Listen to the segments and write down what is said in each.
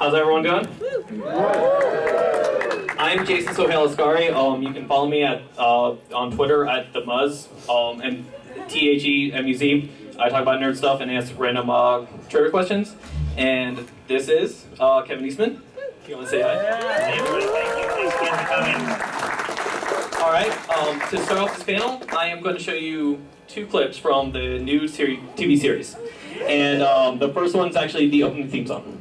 How's everyone doing? I'm Jason Sohiel Asgari. You can follow me at on Twitter at the Muzz and THEMUZ. I talk about nerd stuff and ask random trivia questions. And this is Kevin Eastman. If you want to say hi. Hey everybody, thank you. Thanks again for coming. All right. To start off this panel, I am going to show you 2 clips from the new TV series, and the first one's actually the opening theme song.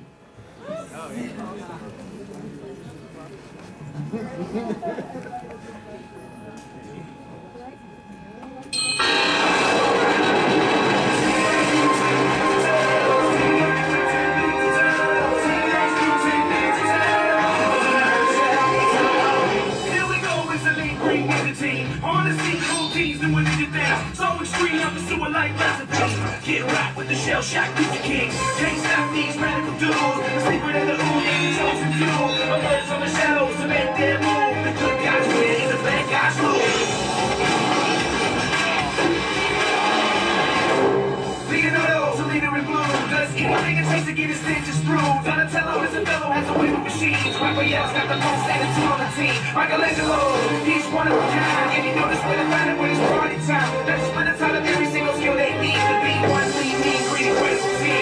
Get right with the shell shock Luther King. Can't stop these radical dudes. The secret of the ooze and the chosen few. Emerge from the shadows to make their move. The good guys win and the bad guys lose. Leonardo's a leader in blue. Does anything it takes to get his ninjas through. Donatello is a fellow, has a way with machines. Raphael's got the most attitude on the team. Michelangelo, he's one of a kind. And you notice where to find it when it's party time. That's when the time of every single skill they need to be one lead, mean, green, incredible team.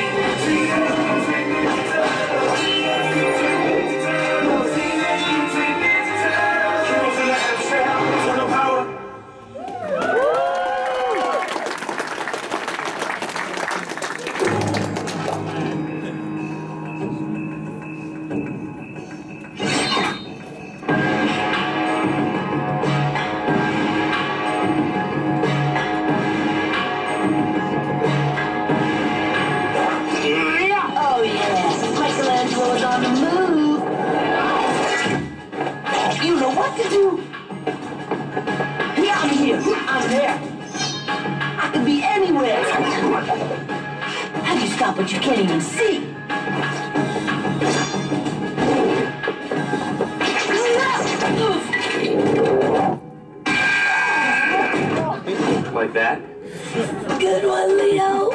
How do you stop what you can't even see? Like that? Good one, Leo.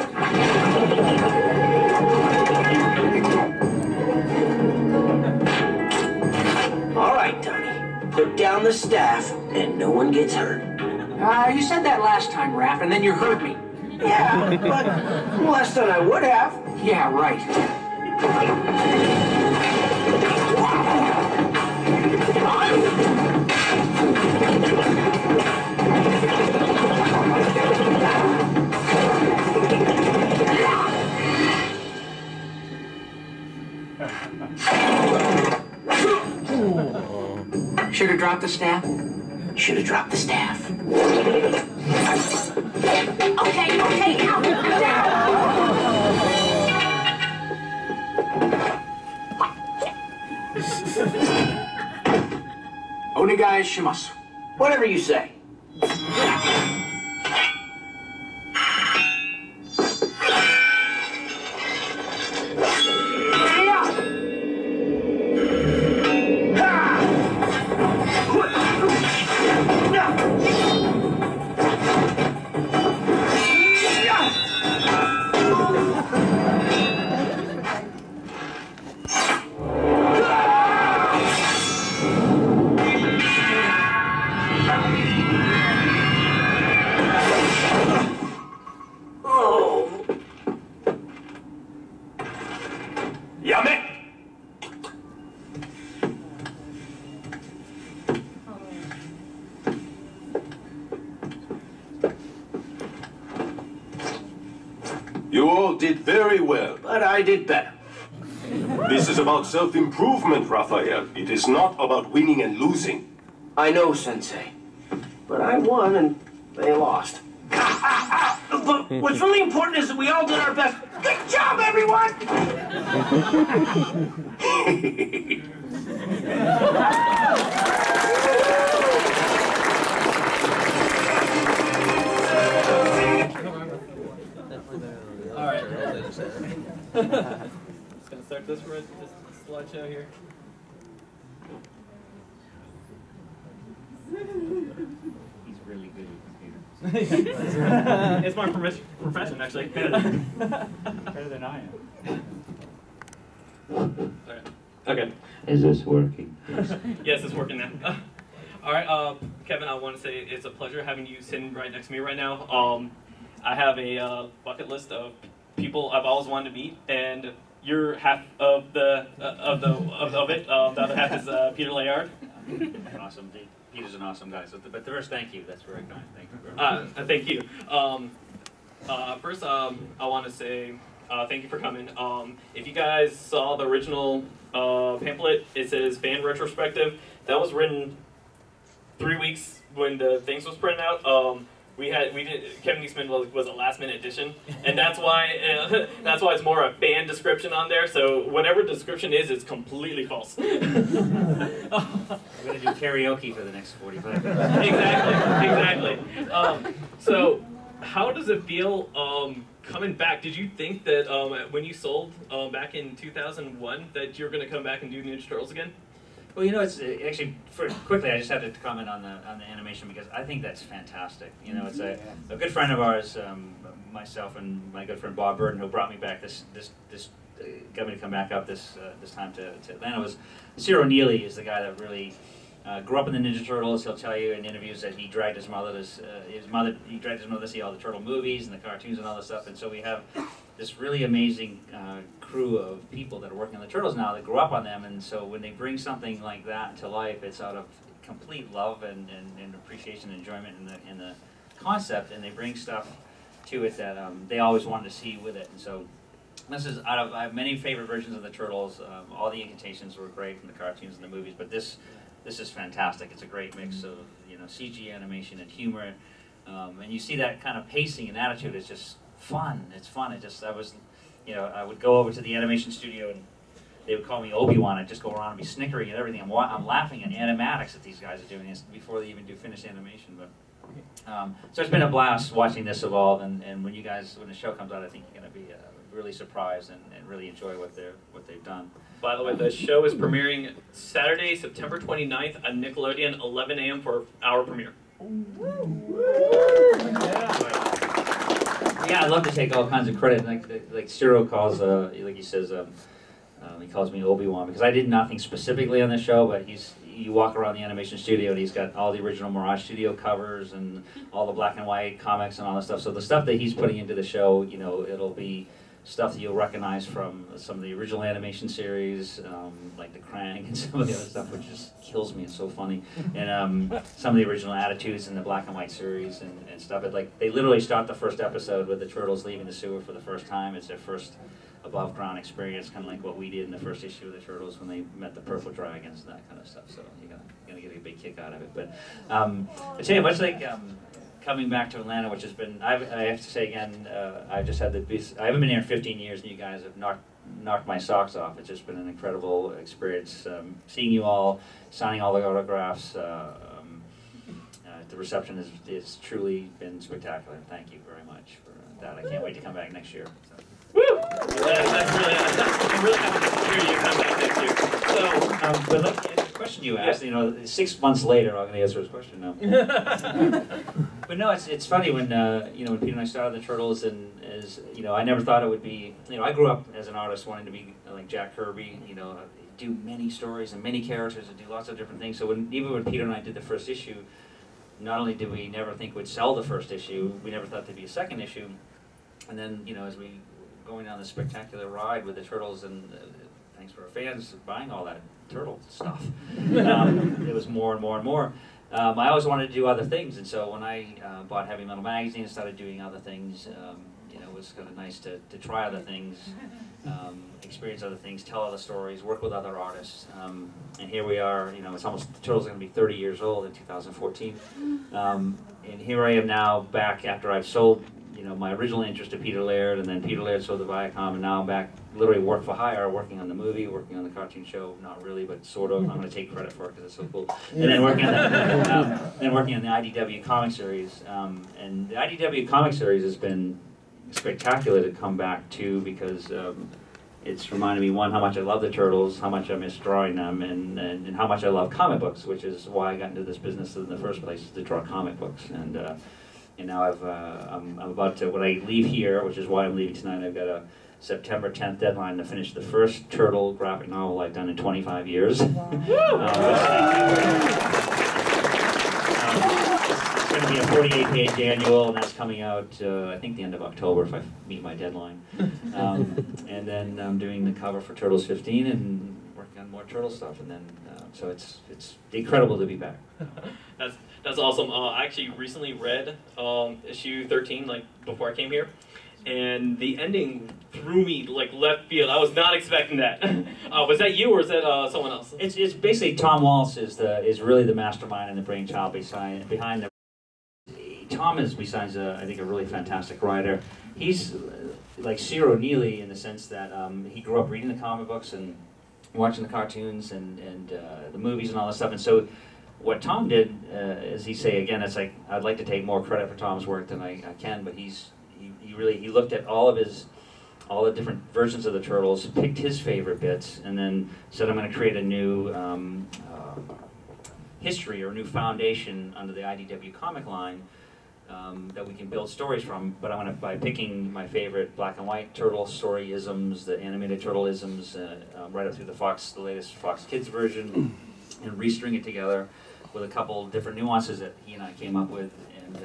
All right, Tony. Put down the staff and no one gets hurt. You said that last time, Raph, and then you hurt me. Yeah, but less than I would have. Yeah, right. Should have dropped the staff? Should have dropped the staff. Okay, out. Onegai shimasu. Whatever you say. You all did very well. But I did better. This is about self-improvement, Raphael. It is not about winning and losing. I know, Sensei. But I won and they lost. But what's really important is that we all did our best. Good job, everyone! All right. Just gonna start this slideshow here. He's really good at computers. It's my profession, actually. Better than I am. Okay. Okay. Is this working? Yes. Yes, it's working now. All right, Kevin, I want to say it's a pleasure having you sitting right next to me right now. I have a bucket list of people I've always wanted to meet, and you're half of it. The other half is Peter Layard. Awesome. Peter's an awesome guy. So, but first, thank you. That's very kind. Thank you very much. Thank you. First, I want to say thank you for coming. If you guys saw the original pamphlet, it says fan retrospective. That was written 3 weeks when the things was printed out. Kevin Eastman was a last minute addition, and that's why it's more a fan description on there. So whatever description is, it's completely false. We're gonna do karaoke for the next 45 minutes. Exactly. So how does it feel coming back? Did you think that when you sold back in 2001 that you were going to come back and do Ninja Turtles again? Well, you know, it's actually quickly. I just have to comment on the animation because I think that's fantastic. You know, it's a good friend of ours, myself and my good friend Bob Burden, who brought me back. This got me to come back up this time to Atlanta. Was Ciro Neely is the guy that really grew up in the Ninja Turtles. He'll tell you in interviews that he dragged his mother to see all the Turtle movies and the cartoons and all this stuff. And so we have this really amazing crew of people that are working on the Turtles now that grew up on them. And so when they bring something like that to life, it's out of complete love and appreciation and enjoyment in the concept, and they bring stuff to it that they always wanted to see with it. And so this is I have many favorite versions of the Turtles. All the incantations were great from the cartoons and the movies, but this is fantastic. It's a great mix of CG animation and humor, and you see that kind of pacing and attitude. It's just fun. It's fun. I would go over to the animation studio and they would call me Obi-Wan. I'd just go around and be snickering at everything. I'm laughing at animatics that these guys are doing this before they even do finished animation. But so it's been a blast watching this evolve. And when the show comes out, I think you're going to be really surprised and really enjoy what they've done. By the way, the show is premiering Saturday, September 29th on Nickelodeon, 11 a.m. for our premiere. Yeah, I'd love to take all kinds of credit. Like Ciro calls, like he says, he calls me Obi-Wan because I did nothing specifically on the show, but you walk around the animation studio and he's got all the original Mirage Studio covers and all the black and white comics and all that stuff. So the stuff that he's putting into the show, it'll be stuff that you'll recognize from some of the original animation series, like the Krang and some of the other stuff, which just kills me. It's so funny. And some of the original attitudes in the black and white series and stuff. They literally start the first episode with the Turtles leaving the sewer for the first time. It's their first above ground experience, kind of like what we did in the first issue of the Turtles when they met the Purple Dragons and that kind of stuff. So you're gonna get a big kick out of it. But I tell you, much like coming back to Atlanta, which has been, I have to say again, I just had I haven't been here in 15 years, and you guys have knocked my socks off. It's just been an incredible experience. Seeing you all, signing all the autographs, the reception has truly been spectacular. Thank you very much for that. I can't wait to come back next year. So. Woo! I'm really happy to hear you come back next year. So, but like the question you asked, 6 months later, I'm going to answer his question now. But no, it's funny when when Peter and I started the Turtles, and I never thought it would be. I grew up as an artist wanting to be like Jack Kirby. Do many stories and many characters and do lots of different things. So even when Peter and I did the first issue, not only did we never think we'd sell the first issue, we never thought there'd be a second issue. And then as we going down this spectacular ride with the Turtles, and thanks for our fans buying all that Turtle stuff, it was more and more and more. I always wanted to do other things, and so when I bought Heavy Metal Magazine and started doing other things, it was kind of nice to try other things, experience other things, tell other stories, work with other artists. And here we are, it's almost, the Turtles are going to be 30 years old in 2014. And here I am now back after I've sold my original interest to Peter Laird, and then Peter Laird sold to Viacom, and now I'm back, literally work for hire, working on the movie, working on the cartoon show, not really, but sort of. I'm going to take credit for it because it's so cool. And then working on the IDW comic series, and the IDW comic series has been spectacular to come back to because it's reminded me, one, how much I love the Turtles, how much I miss drawing them, and how much I love comic books, which is why I got into this business in the first place, is to draw comic books. And now I'm about to, when I leave here, which is why I'm leaving tonight, I've got September 10th deadline to finish the first Turtle graphic novel I've done in 25 years. Wow. It's going to be a 48-page annual, and that's coming out, I think, the end of October if I meet my deadline. And then I'm doing the cover for Turtles 15 and working on more Turtle stuff, and then so it's incredible to be back. That's awesome. I actually recently read issue 13, like before I came here, and the ending threw me like left field. I was not expecting that. Was that you or is that someone else? It's basically Tom Waltz is really the mastermind and the brainchild behind the. Tom is, besides I think a really fantastic writer. He's like Ciro Neely in the sense that he grew up reading the comic books and watching the cartoons and the movies and all that stuff, and so. What Tom did, as he say again, it's like I'd like to take more credit for Tom's work than I can, but he looked at all the different versions of the Turtles, picked his favorite bits, and then said I'm going to create a new history or new foundation under the IDW comic line that we can build stories from. But I'm going to by picking my favorite black and white Turtle story-isms, the animated Turtle-isms, right up through the latest Fox Kids version, and restring it together with a couple different nuances that he and I came up with, and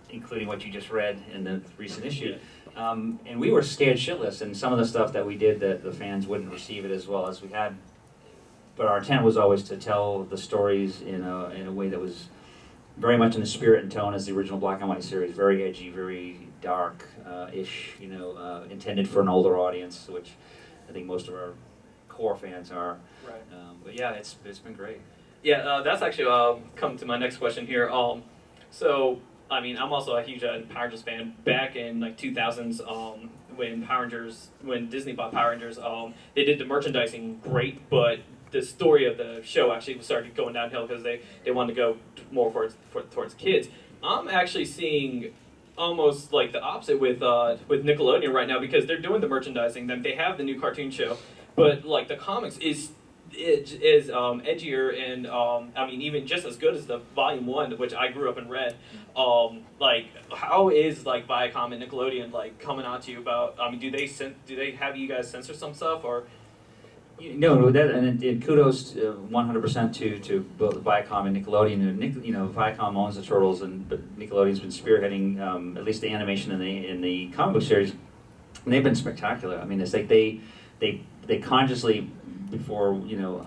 including what you just read in the recent issue. And we were scared shitless, and some of the stuff that we did that the fans wouldn't receive it as well as we had. But our intent was always to tell the stories in a way that was very much in the spirit and tone as the original black and white series, very edgy, very dark-ish, intended for an older audience, which I think most of our core fans are. Right. But yeah, it's been great. Yeah, that's actually come to my next question here. So I mean, I'm also a huge Power Rangers fan. Back in like 2000s, when Disney bought Power Rangers, they did the merchandising great, but the story of the show actually started going downhill because they wanted to go more towards kids. I'm actually seeing almost like the opposite with Nickelodeon right now, because they're doing the merchandising. Then they have the new cartoon show, but like the comics is edgier and I mean even just as good as the Volume 1, which I grew up and read. Like how is like Viacom and Nickelodeon like coming out to you about? I mean, do they have you guys censor some stuff or? No, that and kudos 100% to both Viacom and Nickelodeon. Viacom owns the Turtles, but Nickelodeon's been spearheading at least the animation in the comic book series, and they've been spectacular. I mean, it's like they consciously, before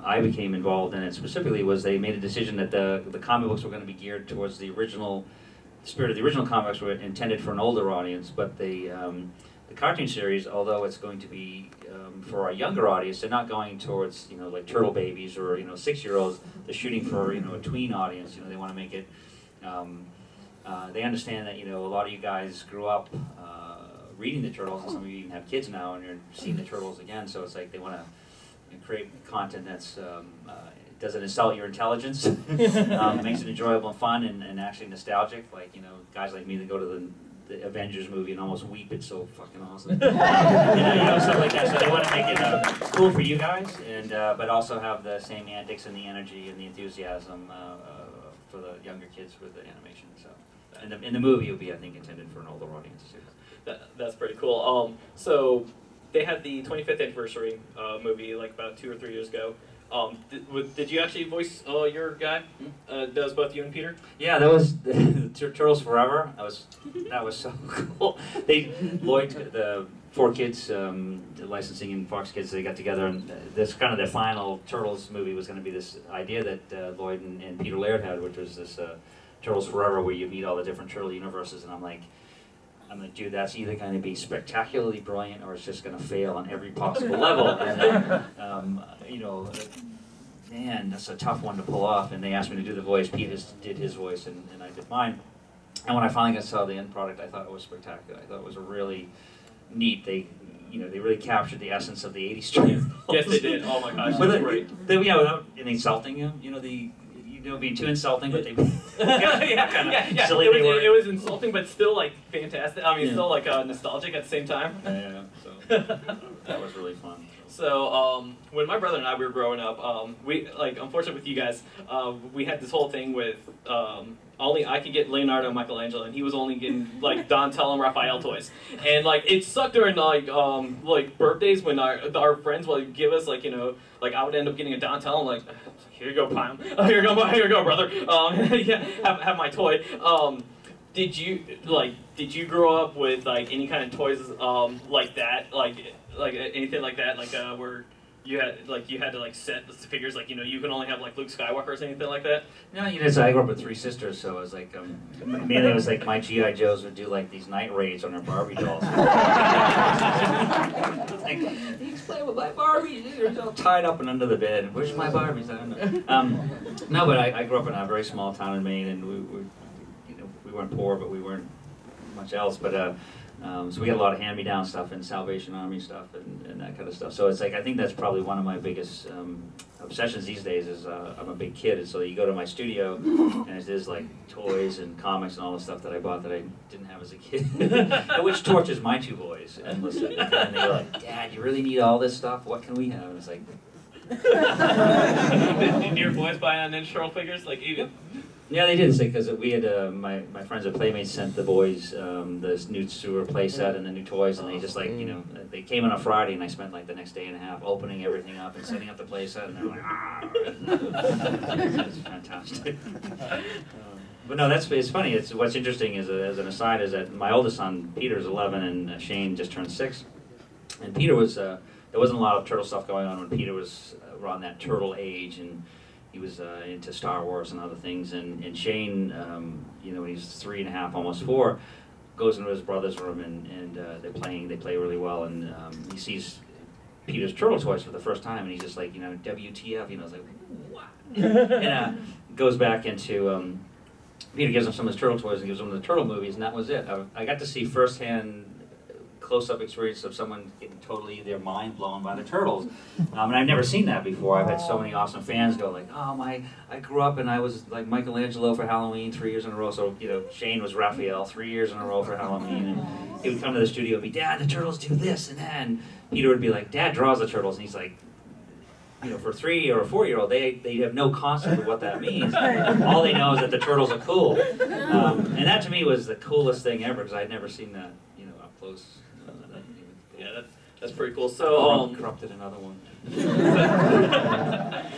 I became involved in it specifically, was they made a decision that the comic books were going to be geared towards the spirit of the original comics were intended for an older audience, but the cartoon series, although it's going to be for a younger audience, they're not going towards like Turtle Babies or 6-year-olds. They're shooting for a tween audience. They want to make it. They understand that a lot of you guys grew up reading the Turtles, and some of you even have kids now, and you're seeing the Turtles again. So it's like they want to create content that's doesn't insult your intelligence, makes it enjoyable and fun, and actually nostalgic. Like guys like me that go to the Avengers movie and almost weep. It's so fucking awesome. Stuff like that. So they want to make it cool for you guys, and but also have the same antics and the energy and the enthusiasm for the younger kids with the animation. So, in the movie, it'll be, I think, intended for an older audience too. That's pretty cool. So they had the 25th anniversary movie like about 2 or 3 years ago. Did you actually voice your guy? That was both you and Peter? Yeah, that was Turtles Forever. That was so cool. Lloyd, the 4 kids, licensing and Fox Kids, they got together, and this kind of their final Turtles movie was going to be this idea that Lloyd and Peter Laird had, which was this Turtles Forever, where you meet all the different Turtle universes, and I'm like, dude, that's either going to be spectacularly brilliant or it's just going to fail on every possible level. And man, that's a tough one to pull off. And they asked me to do the voice. Pete did his voice, and I did mine. And when I finally saw the end product, I thought it was spectacular. I thought it was a really neat. They really captured the essence of the '80s Turtles. Yes, they did. Oh my gosh, that's great. Without insulting him, being too insulting, but they silly. It was insulting, but still like fantastic. I mean, still like nostalgic at the same time. Yeah. So That was really fun. So when my brother and I were growing up, we like unfortunately with you guys, we had this whole thing with only I could get Leonardo and Michelangelo, and he was only getting like Donatello and Raphael toys, and like it sucked during like birthdays when our friends would give us like like I would end up getting a Donatello, I'm like here you go, Pam, here you go, brother, yeah, have my toy. Did you grow up with like any kind of toys like that, like anything like that, like where you had to like set the figures, like you can only have like Luke Skywalker or anything like that? No, so I grew up with 3 sisters, so it was like mainly it was like my GI Joes would do like these night raids on their Barbie dolls. Like, he's playing with my Barbies. They're all tied up and under the bed. Where's my Barbies? I don't know. No, but I grew up in a very small town in Maine, and we weren't poor, but we weren't much else. But so we had a lot of hand-me-down stuff and Salvation Army stuff and that kind of stuff. So it's like I think that's probably one of my biggest obsessions these days. Is I'm a big kid, and so you go to my studio, and there's like toys and comics and all the stuff that I bought that I didn't have as a kid, which tortures my 2 boys endlessly. And they go like, "Dad, you really need all this stuff? What can we have?" And it's like. Did your boys buy Ninja Turtle figures? Like even. Yeah, they did, because we had my friends at Playmates sent the boys this new sewer play set and the new toys, and they just like they came on a Friday, and I spent like the next day and a half opening everything up and setting up the play set, and they're like, ah, it's fantastic. But no, it's funny. It's what's interesting is as an aside is that my oldest son Peter's 11 and Shane just turned 6, and Peter was there wasn't a lot of turtle stuff going on when Peter was around that turtle age, and he was into Star Wars and other things, and Shane, when he's 3.5, almost 4, goes into his brother's room and they play really well, and he sees Peter's turtle toys for the first time, and he's just like, WTF, it's like, what? And goes back into, Peter gives him some of his turtle toys and gives him the turtle movies, and that was it. I got to see firsthand close-up experience of someone getting totally their mind blown by the turtles, and I've never seen that before. I've had so many awesome fans go like, "Oh I grew up and I was like Michelangelo for Halloween 3 years in a row." So Shane was Raphael 3 years in a row for Halloween, and he would come to the studio and be, "Dad, the turtles do this and that." And Peter would be like, "Dad draws the turtles," and he's like, for a 3 or a 4-year-old, they have no concept of what that means. All they know is that the turtles are cool, and that to me was the coolest thing ever because I had never seen that up close. Yeah, that's pretty cool. So corrupted another one.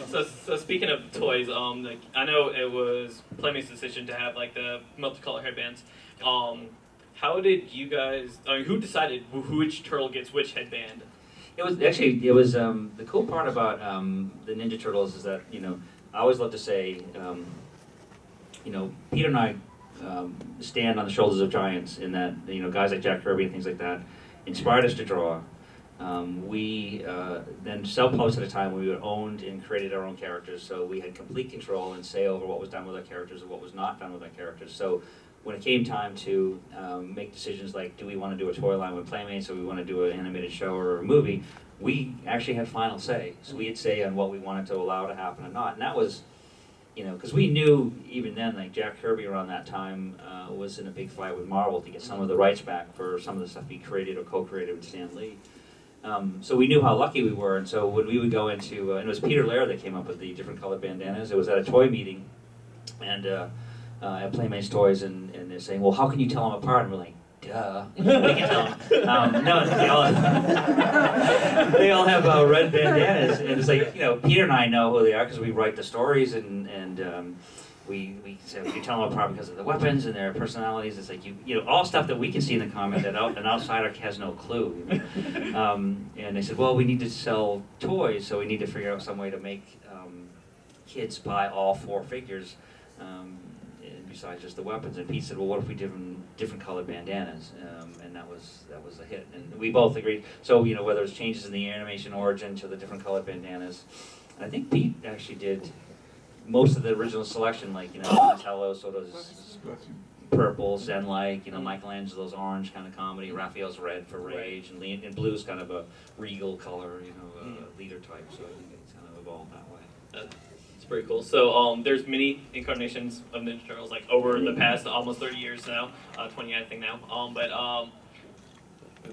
so speaking of toys, like I know it was Playmate's decision to have like the multicolor headbands. How did you guys? Who decided which turtle gets which headband? It was the cool part about the Ninja Turtles is that I always love to say Peter and I stand on the shoulders of giants in that guys like Jack Kirby and things like that inspired us to draw. We then self-published at a time when we owned and created our own characters, so we had complete control and say over what was done with our characters and what was not done with our characters. So when it came time to make decisions like, do we want to do a toy line with Playmates or we want to do an animated show or a movie, we actually had final say. So we had say on what we wanted to allow to happen or not, and that was because we knew even then, like Jack Kirby around that time was in a big fight with Marvel to get some of the rights back for some of the stuff he created or co-created with Stan Lee. So we knew how lucky we were, and so when we would go into, and it was Peter Laird that came up with the different colored bandanas. It was at a toy meeting, and at Playmates Toys, and they're saying, well, how can you tell them apart? And we're like, duh, we can tell them. No, they all have red bandanas, and it's like, Peter and I know who they are because we write the stories, and we say we can tell them apart because of the weapons and their personalities. It's like all stuff that we can see in the comic that an outsider has no clue. And they said, well, we need to sell toys, so we need to figure out some way to make kids buy all 4 figures. Besides just the weapons, and Pete said, "Well, what if we did different colored bandanas?" And that was a hit, and we both agreed. So whether it's changes in the animation origin to the different colored bandanas, and I think Pete actually did most of the original selection, like Donatello sort of purple, Zen-like, Michelangelo's orange kind of comedy, Raphael's red for rage, and blue's kind of a regal color, leader type. So I think it's kind of evolved that way. Pretty cool. So there's many incarnations of Ninja Turtles, like over the past almost 30 years now, 20 I think now. But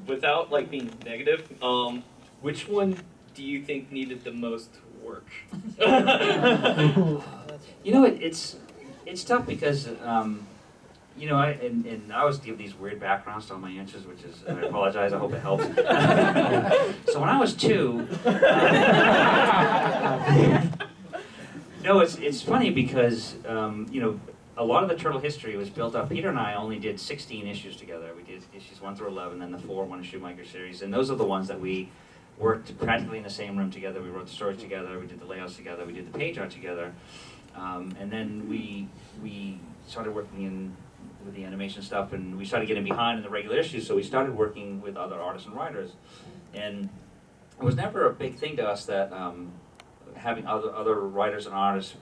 without like being negative, which one do you think needed the most work? You know, it's tough because you know, I always give these weird backgrounds to all my answers, which is, I apologize, I hope it helps. So when I was 2, no, it's funny because, you know, a lot of the Turtle history was built up. Peter and I only did 16 issues together. We did issues 1 through 11, then the 4 one-issue micro series, and those are the ones that we worked practically in the same room together. We wrote the stories together, we did the layouts together, we did the page art together, and then we started working with the animation stuff, and we started getting behind in the regular issues, so we started working with other artists and writers. And it was never a big thing to us that having other writers and artists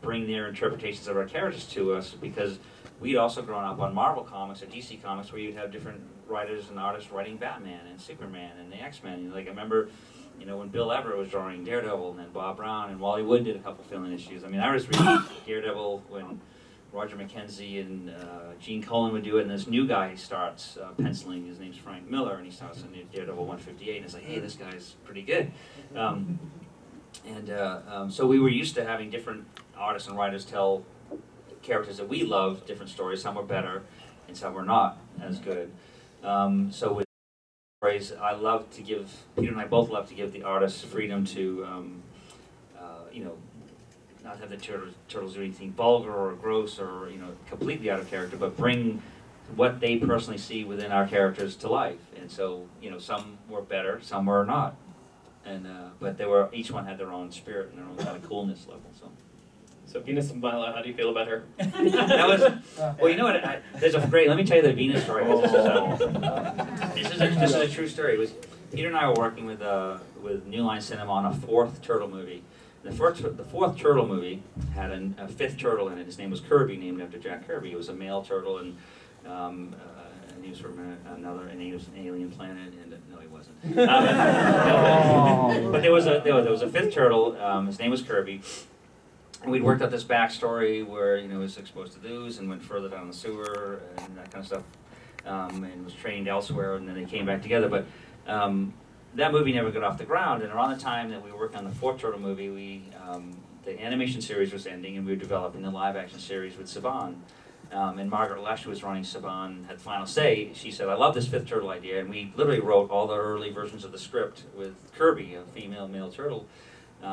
bring their interpretations of our characters to us, because we'd also grown up on Marvel Comics or DC Comics where you'd have different writers and artists writing Batman and Superman and the X-Men. Like I remember, you know, when Bill Everett was drawing Daredevil, and then Bob Brown and Wally Wood did a couple fill-in issues. I mean, I was reading Daredevil when Roger McKenzie and Gene Colan would do it, and this new guy starts penciling. His name's Frank Miller, and he starts in Daredevil 158, and it's like, hey, this guy's pretty good. So we were used to having different artists and writers tell characters that we love different stories. Some were better, and some were not as good. So with stories, I love to give, Peter and I both love to give the artists freedom to, you know, not have the turtles do anything vulgar or gross or, you know, completely out of character, but bring what they personally see within our characters to life. And so, you know, some were better, some were not. And but they were, each one had their own spirit and their own kind of coolness level. So Venus and Milo, how do you feel about her? That was, well, you know what? There's a great. Let me tell you the Venus story. This is a true story. It was Peter and I were working with New Line Cinema on a 4th Turtle movie. The 4th Turtle movie had a 5th turtle in it. His name was Kirby, named after Jack Kirby. He was a male turtle, and he was from an alien planet. And no, he wasn't. But there was a 5th turtle. His name was Kirby. And we'd worked out this backstory where, you know, he was exposed to those and went further down the sewer and that kind of stuff, and was trained elsewhere, and then they came back together. But that movie never got off the ground, and around the time that we were working on the 4th Turtle movie, the animation series was ending, and we were developing the live-action series with Saban. And Margaret Lesh, who was running Saban, had final say. She said, I love this 5th Turtle idea, and we literally wrote all the early versions of the script with Kirby, a female-male turtle,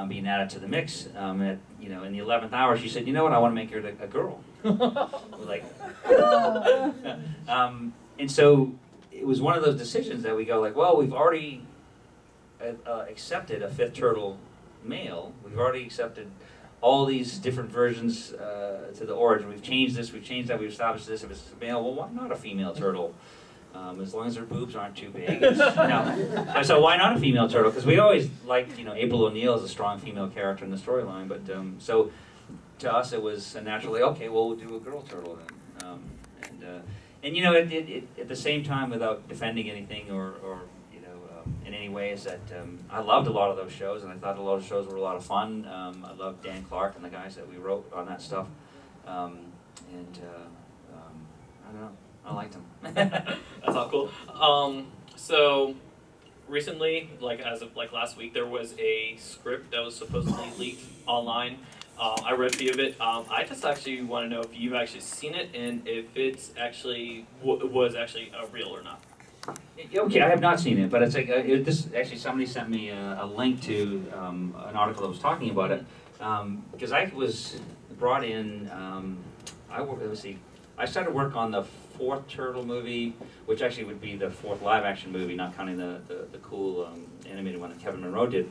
being added to the mix. At, you know, in the 11th hour, she said, you know what, I want to make her a girl. We're like, and so it was one of those decisions that we go like, well, we've already accepted a 5th Turtle male. We've already accepted all these different versions to the origin. We've changed this, we've changed that, we've established this. If it's a male, well, why not a female turtle? As long as her boobs aren't too big. So why not a female turtle? Because we always liked, you know, April O'Neil as a strong female character in the storyline. But so to us, it was a naturally, okay, well, we'll do a girl turtle then. And you know, at the same time, without defending anything or you know, in any way, is that I loved a lot of those shows, and I thought a lot of shows were a lot of fun. I loved Dan Clark and the guys that we wrote on that stuff. I don't know. I liked him. That's all cool. So recently, like as of like last week, there was a script that was supposedly leaked online. I read a few of it. I just actually want to know if you've actually seen it and if it's actually was actually real or not. Okay, I have not seen it, but it's like this. Actually, somebody sent me a link to an article that was talking about it, because I was brought in. Let's see. I started work on the 4th Turtle movie, which actually would be the 4th live-action movie, not counting the cool animated one that Kevin Monroe did,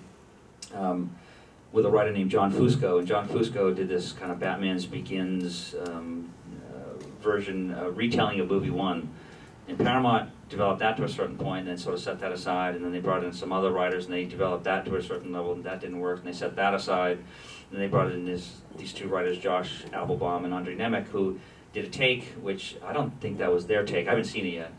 with a writer named John Fusco. And John Fusco did this kind of Batman's Begins version, retelling of movie 1. And Paramount developed that to a certain point, and then sort of set that aside, and then they brought in some other writers, and they developed that to a certain level, and that didn't work, and they set that aside. And they brought in these 2 writers, Josh Applebaum and Andre Nemec, who did a take, which I don't think that was their take. I haven't seen it yet.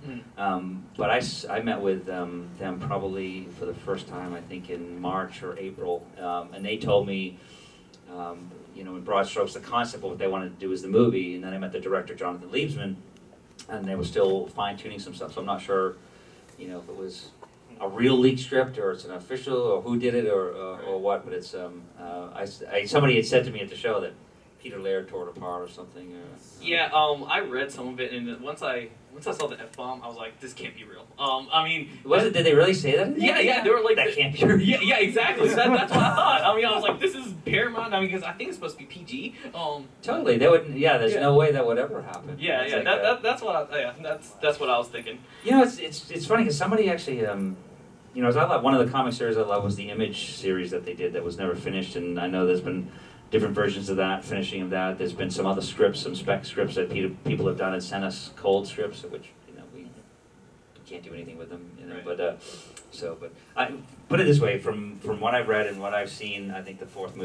But I met with them probably for the first time, I think in March or April, and they told me, you know, in broad strokes, the concept of what they wanted to do was the movie. And then I met the director, Jonathan Liebsman, and they were still fine-tuning some stuff. So I'm not sure you know, if it was a real leak script or it's an official or who did it or what. But it's somebody had said to me at the show that Peter Laird tore it apart or something. Yeah, I read some of it, and once I saw the F-bomb, I was like, this can't be real. I mean... Did they really say that? Yeah, they were like... That can't be real. Yeah, exactly. That's what I thought. I mean, I was like, this is Paramount, I mean, because I think it's supposed to be PG. Totally, they would. Yeah, there's no way that would ever happen. Yeah, it's yeah, like, that's what that's what I was thinking. You know, it's funny because somebody actually... you know, one of the comic series I love was the Image series that they did that was never finished, and I know there's been different versions of that, finishing of that. There's been some other scripts, some spec scripts that people have done and sent us cold scripts, which, you know, we can't do anything with them, you know. Right. But I put it this way: from what I've read and what I've seen, I think the fourth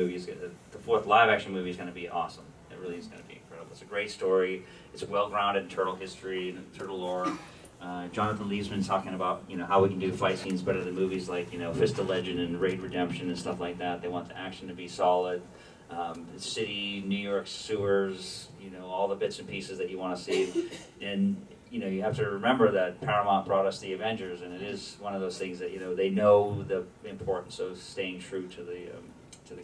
live action movie is going to be awesome. It really is going to be incredible. It's a great story. It's well grounded in turtle history and turtle lore. Jonathan Leesman's talking about, you know, how we can do fight scenes better than movies like, you know, Fist of Legend and Raid Redemption and stuff like that. They want the action to be solid. The city, New York sewers, you know, all the bits and pieces that you want to see. And, you know, you have to remember that Paramount brought us the Avengers, and it is one of those things that, you know, they know the importance of staying true to the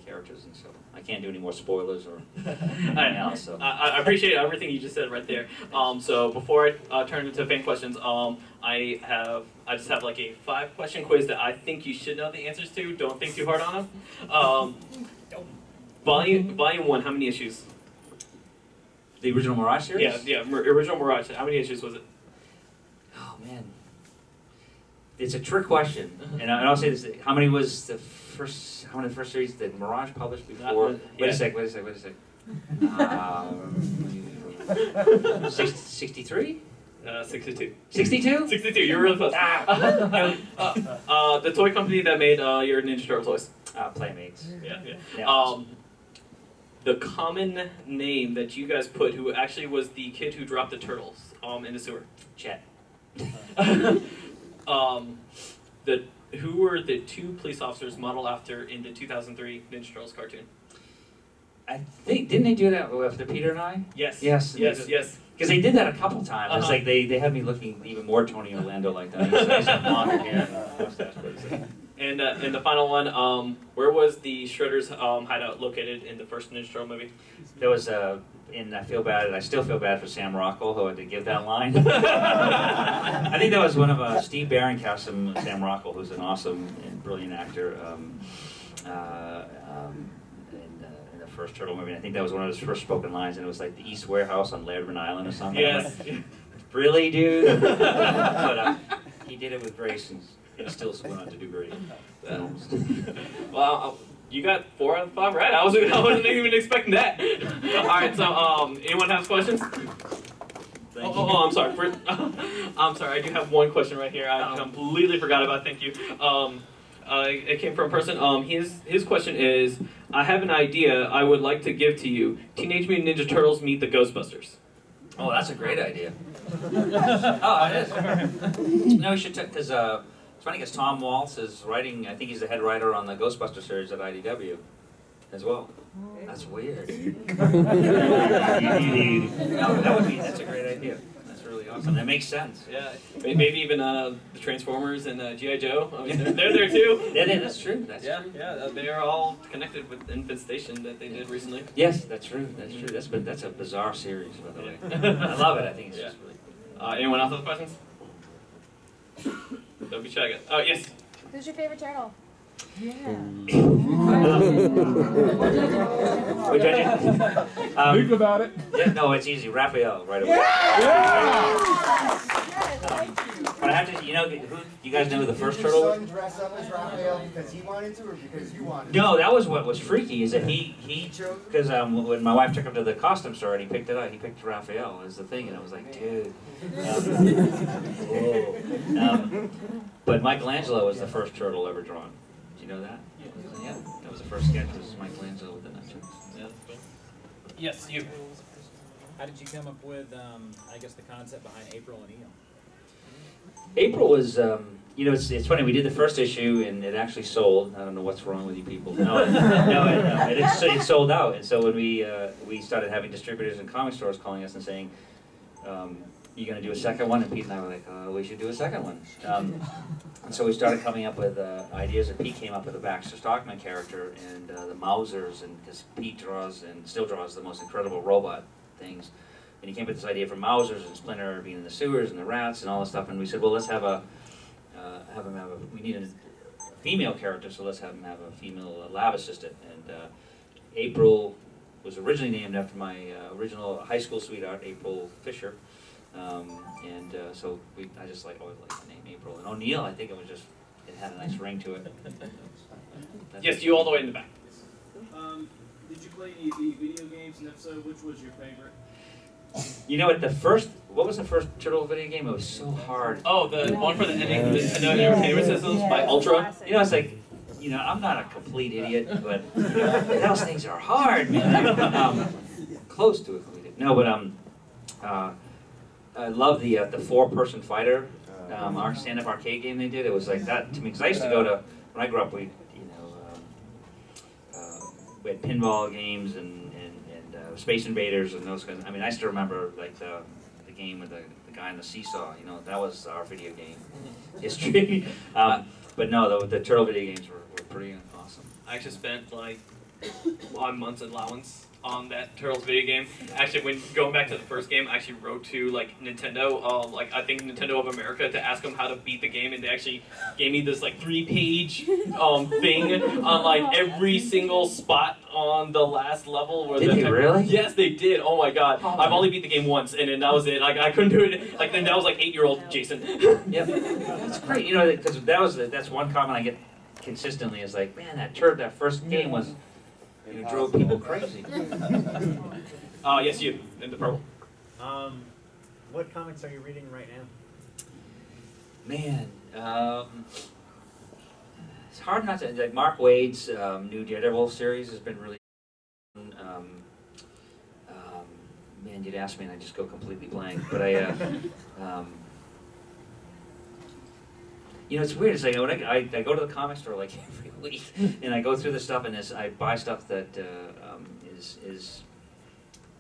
characters, and so I can't do any more spoilers or anything else. So. I appreciate everything you just said right there. So before I turn into fan questions, I just have like a 5-question quiz that I think you should know the answers to. Don't think too hard on them. Volume 1, how many issues? The original Mirage series? Yeah, original Mirage. How many issues was it? Oh man, it's a trick question, and I'll say this: how many was the first? How many of the first series that Mirage published before? Wait a sec. 63? 62. 62? 62, you're really close. The toy company that made your Ninja Turtle toys. Playmates. Yeah. The common name that you guys put, who actually was the kid who dropped the turtles in the sewer. Chet. Who were the 2 police officers modeled after in the 2003 Ninja Turtles cartoon? I think, didn't they do that after Peter and I? Yes. Yes. Because they did that a couple times. It's like they had me looking even more Tony Orlando like that. He's got longer hair and mustache. And the final one, where was the Shredder's hideout located in the first Ninja Turtle movie? There was and I still feel bad for Sam Rockwell, who had to give that line. I think that was one of Steve Barron cast Sam Rockwell, who's an awesome and brilliant actor in the first Turtle movie. I think that was one of his first spoken lines, and it was like the East Warehouse on Laird Island or something. Yes. Like, really, dude? But he did it with grace, and still went on to do great films. Well, you got 4 out of 5 right. I wasn't even expecting that. All right, so anyone has questions? I'm sorry. I'm sorry. I do have one question right here. I completely forgot about. Thank you. It came from a person. His question is: I have an idea I would like to give to you. Teenage Mutant Ninja Turtles meet the Ghostbusters. Oh, that's a great idea. Oh, it is. No, we should because it's funny because Tom Waltz is writing. I think he's the head writer on the Ghostbuster series at IDW, as well. That's weird. That's a great idea. That's really awesome. That makes sense. Yeah, maybe even the Transformers and G.I. Joe. I mean, they're there too. Yeah, that's true. That's true. Yeah, they are all connected with Infestation that they did recently. Yes, that's true. That's true. That's a bizarre series, by the way. I love it. I think it's just really cool. Anyone else have questions? Don't be shy, guys. Oh, yes. Who's your favorite turtle? We're judging. Think about it. Yeah, no, it's easy. Raphael, right away. But I have to, you guys know who the first turtle was? Did your son dress up as Raphael because he wanted to, or because you wanted to? No, that was what was freaky. Is that because when my wife took him to the costume store and he picked it up, he picked Raphael as the thing, and I was like, dude. But Michelangelo was the first turtle ever drawn. Did you know that? Yeah, that was the first sketch. This is Michelangelo with the nunchucks. Yeah. Yes, you. How did you come up with, I guess, the concept behind April and Eel? April was, it's funny. We did the first issue and it actually sold. I don't know what's wrong with you people. It sold out. And so when we started having distributors and comic stores calling us and saying, you going to do a second one? And Pete and I were like, we should do a second one. And so we started coming up with ideas, and Pete came up with a Baxter Stockman character and the Mausers, and because Pete draws and still draws the most incredible robot things. And he came up with this idea for Mausers and Splinter being in the sewers and the rats and all this stuff. And we said, well, let's have we need a female character, so let's have him have a female lab assistant. And April was originally named after my original high school sweetheart, April Fisher. So I just always liked the name April. And O'Neill, I think it had a nice ring to it. Yes, you all the way in the back. Did you play any video games, and if so, which was your favorite? You know what, what was the first Turtle video game? It was so hard. Oh, the one for the Nintendo Entertainment Systems by Ultra. You know, it's like, I'm not a complete idiot, but those things are hard, man. Close to a complete idiot. No, but I love the four-person fighter stand-up arcade game they did. It was like that to me, because I used to go to, when I grew up, we had pinball games and Space Invaders and those kinds. I mean, I still remember like the game with the guy on the seesaw. That was our video game history. But no, the Turtle video games were pretty awesome. I actually spent like 1 month's allowance on that Turtles video game. Actually, when going back to the first game, I actually wrote to Nintendo, I think Nintendo of America, to ask them how to beat the game, and they actually gave me this 3-page thing on every single spot on the last level. Where Did they really? Yes, they did. Oh my god, I've only beat the game once, and then that was it. I couldn't do it. Then that was 8-year-old Jason. Yep, that's great. Because that's one comment I get consistently is like, man, that first game was. You drove people crazy. Yes, you in the purple. What comics are you reading right now? Man, it's hard not to. Mark Waid's new Daredevil series has been really. Man, you'd ask me and I just go completely blank. But it's weird. It's like when I go to the comic store every week, and I go through the stuff, and I buy stuff that is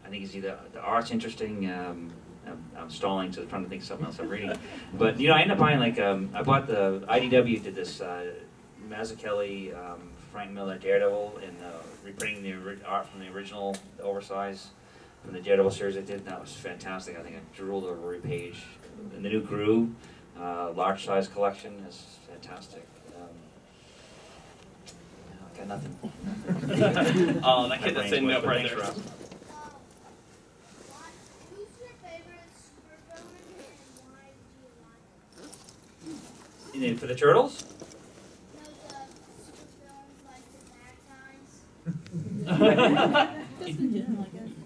I think is either the art's interesting. I'm stalling, so I'm trying to think of something else I'm reading. But I end up buying I bought the IDW did this Mazzucchelli, Frank Miller Daredevil, and reprinting the art from the original, the oversized from the Daredevil series I did. And that was fantastic. I think I drooled over every page. And the new Gru. Large size collection is fantastic. I got nothing. Oh, that kid that's sitting up right there. Who's your favorite supervillain and why do you like And then for the Turtles?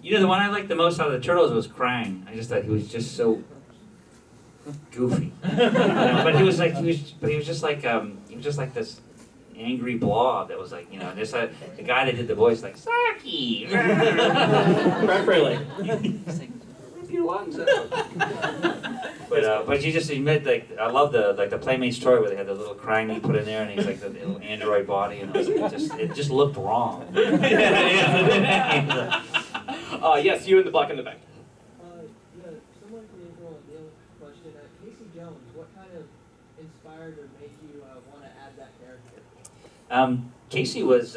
The one I liked the most out of the Turtles was Krang. I just thought he was just so goofy. But he was just like this angry blob that was the guy that did the voice Saki. Brad Fraley. He's like, rip your lungs out. But he made I love the Playmates toy where they had the little Krang he put in there, and he's the little android body, and it just looked wrong. Yes, you in the black in the back. Inspired or made you want to add that character? Casey was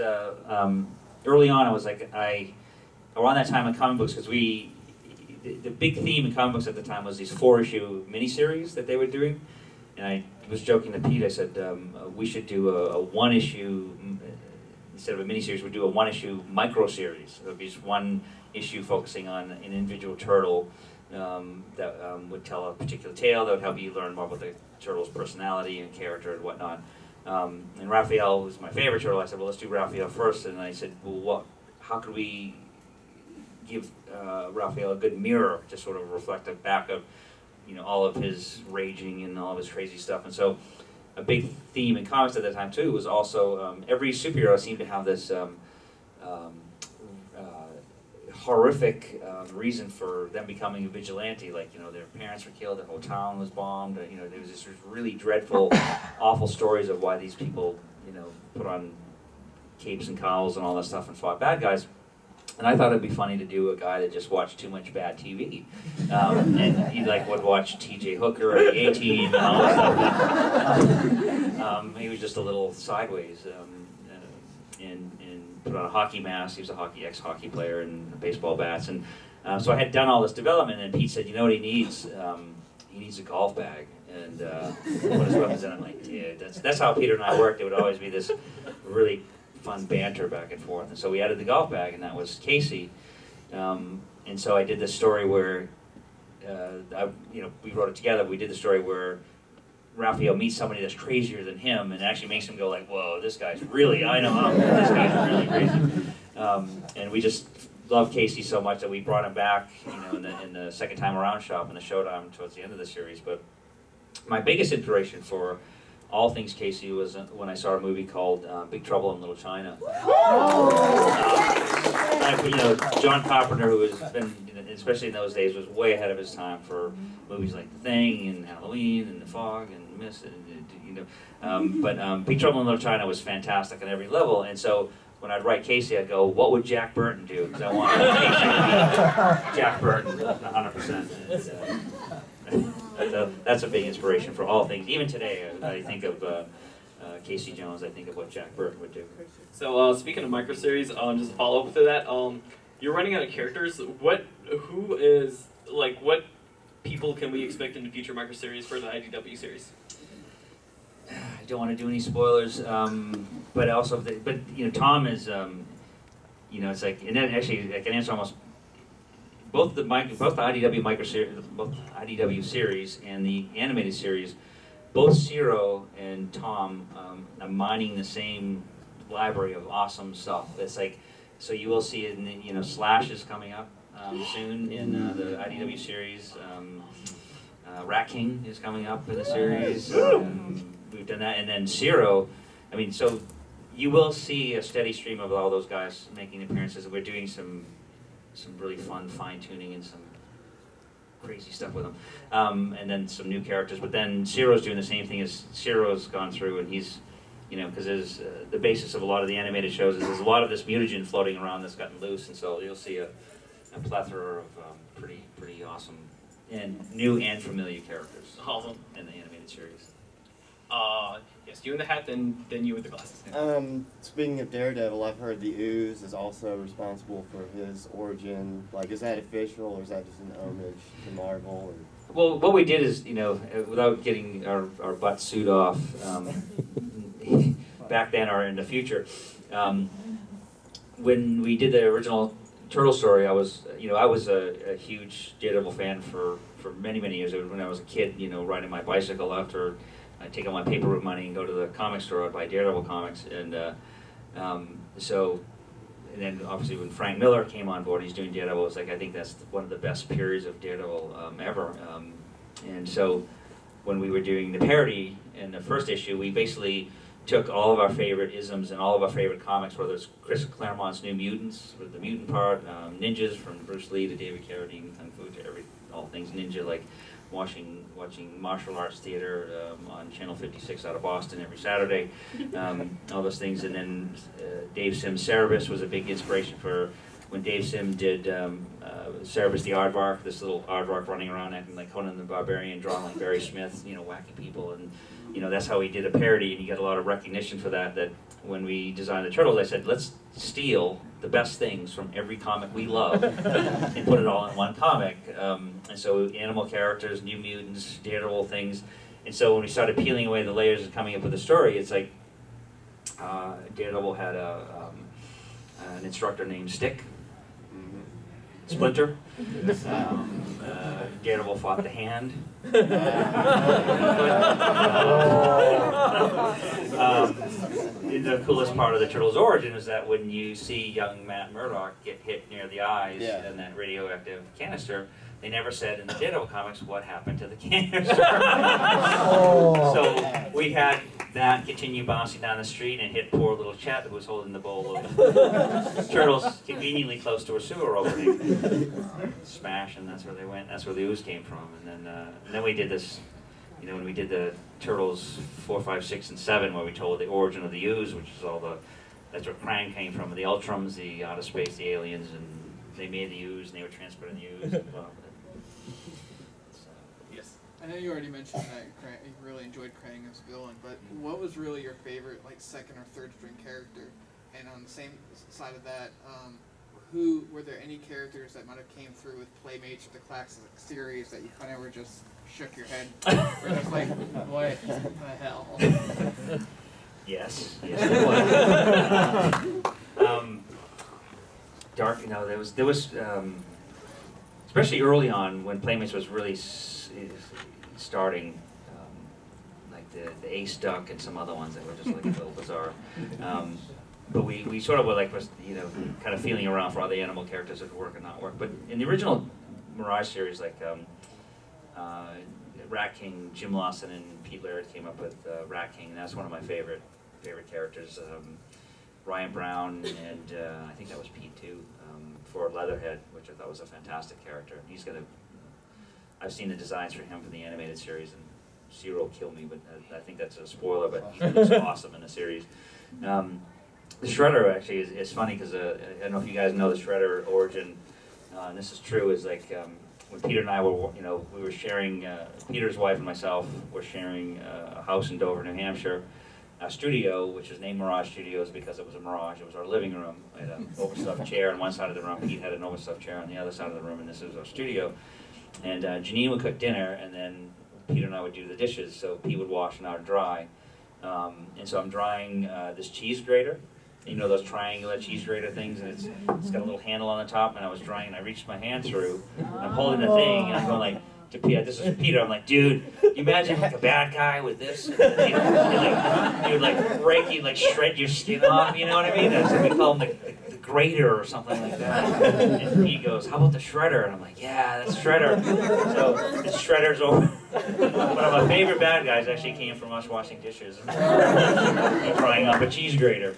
early on. I was around that time in comic books, because the big theme in comic books at the time was these 4-issue miniseries that they were doing, and I was joking to Pete. I said we should do a 1-issue instead of a miniseries. We'd do a 1-issue micro series. It would be just one issue focusing on an individual turtle. That would tell a particular tale that would help you learn more about the turtle's personality and character and whatnot. And Raphael was my favorite turtle. I said, well, let's do Raphael first. And I said, well, how could we give Raphael a good mirror to sort of reflect back of all of his raging and all of his crazy stuff. And so a big theme in comics at that time too was also every superhero seemed to have this horrific reason for them becoming a vigilante. Their parents were killed, their whole town was bombed. There was this really dreadful, awful stories of why these people, put on capes and cowls and all that stuff and fought bad guys. And I thought it'd be funny to do a guy that just watched too much bad TV, and he like would watch T.J. Hooker or the A-Team and all that stuff. He was just a little sideways, and put on a hockey mask. He was a ex-hockey player and baseball bats, and so I had done all this development. And Pete said, "You know what he needs? He needs a golf bag." And what his weapons in. I'm like, dude, that's how Peter and I worked. It would always be this really fun banter back and forth. And so we added the golf bag, and that was Casey. And so I did this story where, we wrote it together. We did the story where Raphael meets somebody that's crazier than him, and it actually makes him go like, "Whoa, this guy's really, I know how, this guy's really crazy." And we just loved Casey so much that we brought him back, in the second time around shop in the showdown towards the end of the series. But my biggest inspiration for all things Casey was when I saw a movie called Big Trouble in Little China. John Carpenter, who has been, especially in those days, was way ahead of his time for movies like The Thing and Halloween and The Fog and Mist, but Big Trouble in Little China was fantastic on every level. And so when I'd write Casey, I'd go, what would Jack Burton do? Because I wanted Casey to be Jack Burton 100%. That's a big inspiration for all things. Even today, I think of Casey Jones. I think of what Jack Burton would do. So speaking of microseries, just to follow up to that, you're running out of characters. What people can we expect in the future microseries for the IDW series? I don't want to do any spoilers, but also, Tom is, it's like, and then actually I can answer almost. Both the IDW microseries, both IDW series and the animated series, both Zero and Tom are mining the same library of awesome stuff. It's like, so you will see it in Slash is coming up soon in the IDW series. Rat King is coming up in the series. We've done that, and then Zero. So you will see a steady stream of all those guys making appearances. We're doing some really fun fine-tuning and some crazy stuff with them. And then some new characters. But then Zero's doing the same thing as Zero's gone through, and he's, because there's the basis of a lot of the animated shows is there's a lot of this mutagen floating around that's gotten loose, and so you'll see a plethora of pretty awesome and new and familiar characters. Awesome. In the animated series. Yes, you in the hat, then you with the glasses. Speaking of Daredevil, I've heard the Ooze is also responsible for his origin. Like, is that official, or is that just an homage to Marvel? Or? Well, what we did is, without getting our butt suit off, back then or in the future, when we did the original Turtle story, I was a huge Daredevil fan for many years. When I was a kid, riding my bicycle after I'd take out my paper route money and go to the comic store. I'd buy Daredevil comics, and then obviously when Frank Miller came on board, he's doing Daredevil. It's like I think that's one of the best periods of Daredevil ever. And so when we were doing the parody in the first issue, we basically took all of our favorite isms and all of our favorite comics, whether it's Chris Claremont's New Mutants with the mutant part, ninjas from Bruce Lee to David Carradine, Kung Fu to all things ninja, like watching martial arts theater on Channel 56 out of Boston every Saturday, all those things. And then Dave Sim's Cerebus was a big inspiration for when Dave Sim did Cerebus the Aardvark, this little aardvark running around acting like Conan the Barbarian, drawn like Barry Smith, whacking people. And that's how he did a parody, and he got a lot of recognition for that. That when we designed the Turtles, I said, let's steal the best things from every comic we love and put it all in one comic. And so animal characters, New Mutants, Daredevil things. And so when we started peeling away the layers and coming up with a story, it's like Daredevil had an instructor named Stick, Splinter. Daredevil fought the Hand. The coolest part of the Turtles' origin is that when you see young Matt Murdock get hit near the eyes in that radioactive canister, they never said in the Daredevil comics what happened to the canister. So we had that continue bouncing down the street and hit poor little Chet, who was holding the bowl of turtles conveniently close to a sewer opening. Smash, and that's where they went. That's where the ooze came from. And then we did this, when we did the Turtles 4, 5, 6, and 7, where we told the origin of the ooze, which is all the that's where Krang came from. The Ultrams, the outer space, the aliens, and they made the ooze, and they were transporting the ooze. Well, yes. I know you already mentioned that you really enjoyed Krang as a villain, but what was really your favorite, like, second or third string character? And on the same side of that, were there any characters that might have came through with Playmates or the classic series that you kind of were just shook your head, or just like, what the hell? Yes, it was. Dark, you know, there was, especially early on when Playmates was really starting, like the Ace Duck and some other ones that were just like a little bizarre. But we sort of were like, you know, kind of feeling around for other animal characters that could work and not work. But in the original Mirage series, like Rat King, Jim Lawson and Pete Laird came up with Rat King, and that's one of my favorite characters. Ryan Brown and I think that was Pete too, for Leatherhead, which I thought was a fantastic character. He's gonna. I've seen the designs for him for the animated series, and Zero will kill me, but I think that's a spoiler. But he looks awesome in the series. The Shredder actually is funny because I don't know if you guys know the Shredder origin, and this is true. Is like when Peter and I were, you know, we were sharing. Peter's wife and myself were sharing a house in Dover, New Hampshire. Our studio, which was named Mirage Studios because it was a mirage. It was our living room. We had an overstuffed chair on one side of the room. Pete had an overstuffed chair on the other side of the room, and this was our studio. And Janine would cook dinner, and then Peter and I would do the dishes. So Pete would wash and I would dry. And so I'm drying this cheese grater. You know those triangular cheese grater things, and it's got a little handle on the top. And I was drying, and I reached my hand through. And I'm holding the thing, and I'm going like, to Peter, this is Peter. I'm like, dude, you imagine like a bad guy with this? You'd like break, you'd like shred your skin off. You know what I mean? So we call him the grater or something like that. And he goes, how about the shredder? And I'm like, yeah, that's shredder. So the shredder's over. One of my favorite bad guys actually came from us washing dishes and frying up a cheese grater.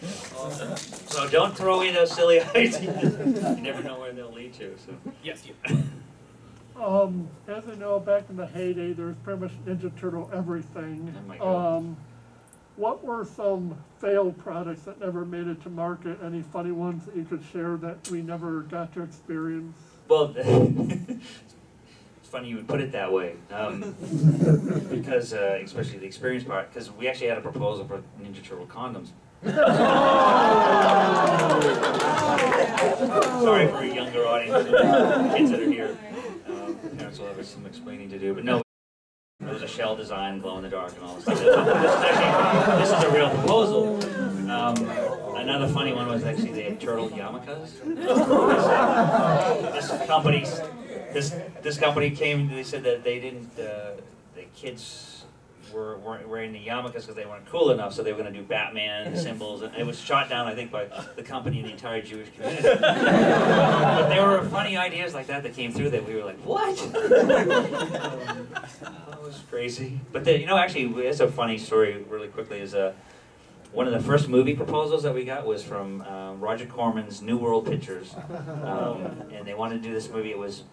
So don't throw away those silly ideas. You never know where they'll lead to. So yes, you. As I know, back in the heyday, there was pretty much Ninja Turtle everything. Oh my God. What were some failed products that never made it to market? Any funny ones that you could share that we never got to experience? Well, it's funny you would put it that way, because especially the experience part, because we actually had a proposal for Ninja Turtle condoms. Sorry for a younger audience, kids that are here. Parents will have some explaining to do, but no. It was a shell design, glow in the dark, and all this stuff. This is a real proposal. Another funny one was actually they had turtle yarmulkes. This company came. They said that they didn't. The kids weren't wearing the yarmulkes because they weren't cool enough, so they were going to do Batman symbols, and it was shot down, I think, by the company and the entire Jewish community. But there were funny ideas like that came through that we were like, what? That was crazy. But you know, actually, it's a funny story. Really quickly, is one of the first movie proposals that we got was from Roger Corman's New World Pictures, and they wanted to do this movie. It was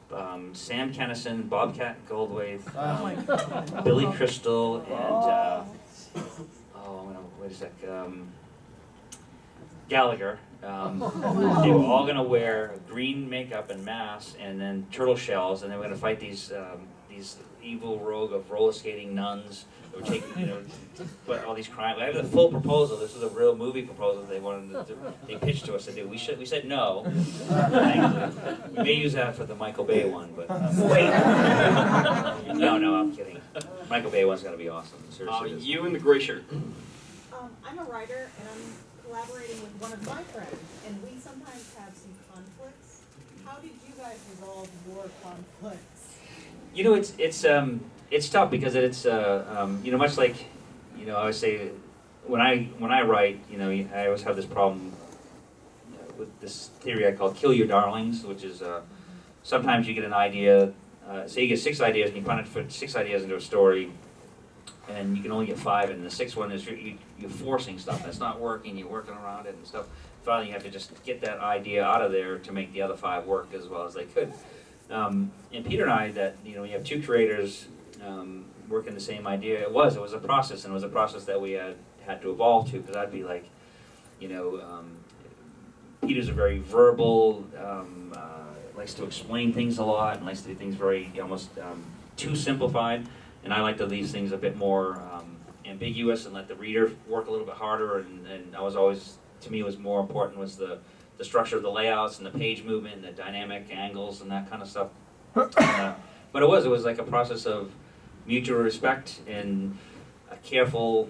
Sam Kinison, Bobcat Goldthwait, Billy Crystal, and wait a sec, Gallagher. They were all going to wear green makeup and masks, and then turtle shells, and they were going to fight these evil rogue of roller skating nuns. They were taking, you know, but all these crimes. I have the full proposal. This was a real movie proposal they wanted to do. They pitched to us to do. We said no. We may use that for the Michael Bay one, but no, I'm kidding. Michael Bay one's gonna be awesome. Seriously, you in the gray shirt. I'm a writer, and I'm collaborating with one of my friends, and we sometimes have some conflicts. How did you guys resolve your conflicts? You know, it's tough because it's you know, much like, you know, I always say when I write, you know, I always have this problem with this theory I call kill your darlings, which is sometimes you get an idea, say you get 6 ideas and you try to fit 6 ideas into a story, and you can only get 5, and the 6th one is you're forcing stuff that's not working, you're working around it and stuff. Finally, you have to just get that idea out of there to make the other 5 work as well as they could. And Peter and I, that, you know, we have 2 creators working the same idea. It was a process, and it was a process that we had to evolve to, because I'd be like, Peter's a very verbal, likes to explain things a lot, and likes to do things very almost too simplified. And I like to leave things a bit more ambiguous and let the reader work a little bit harder. And I was always, to me, was more important was the structure of the layouts and the page movement and the dynamic angles and that kind of stuff. But it was like a process of mutual respect and a careful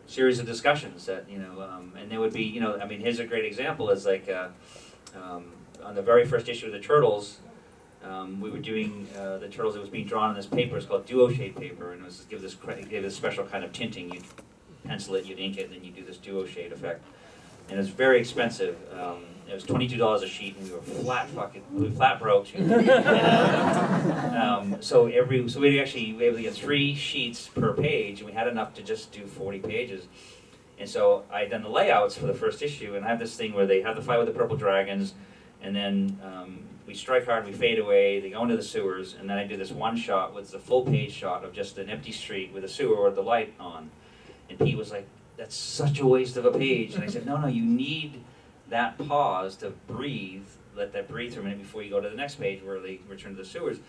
series of discussions that, and there would be, I mean, here's a great example is like, on the very first issue of the Turtles, we were doing the Turtles, it was being drawn on this paper, it's called duo shade paper, and it was give this special kind of tinting. You'd pencil it, you'd ink it, and then you do this duo shade effect. And it was very expensive. It was $22 a sheet, and we were flat broke. So we were able to get 3 sheets per page, and we had enough to just do 40 pages. And so I had done the layouts for the first issue, and I have this thing where they have the fight with the purple dragons, and then we strike hard, we fade away, they go into the sewers, and then I do this one shot with the full page shot of just an empty street with a sewer with the light on. And Pete was like, "That's such a waste of a page." And I said, no, you need that pause to breathe, let that breathe for a minute before you go to the next page where they return to the sewers.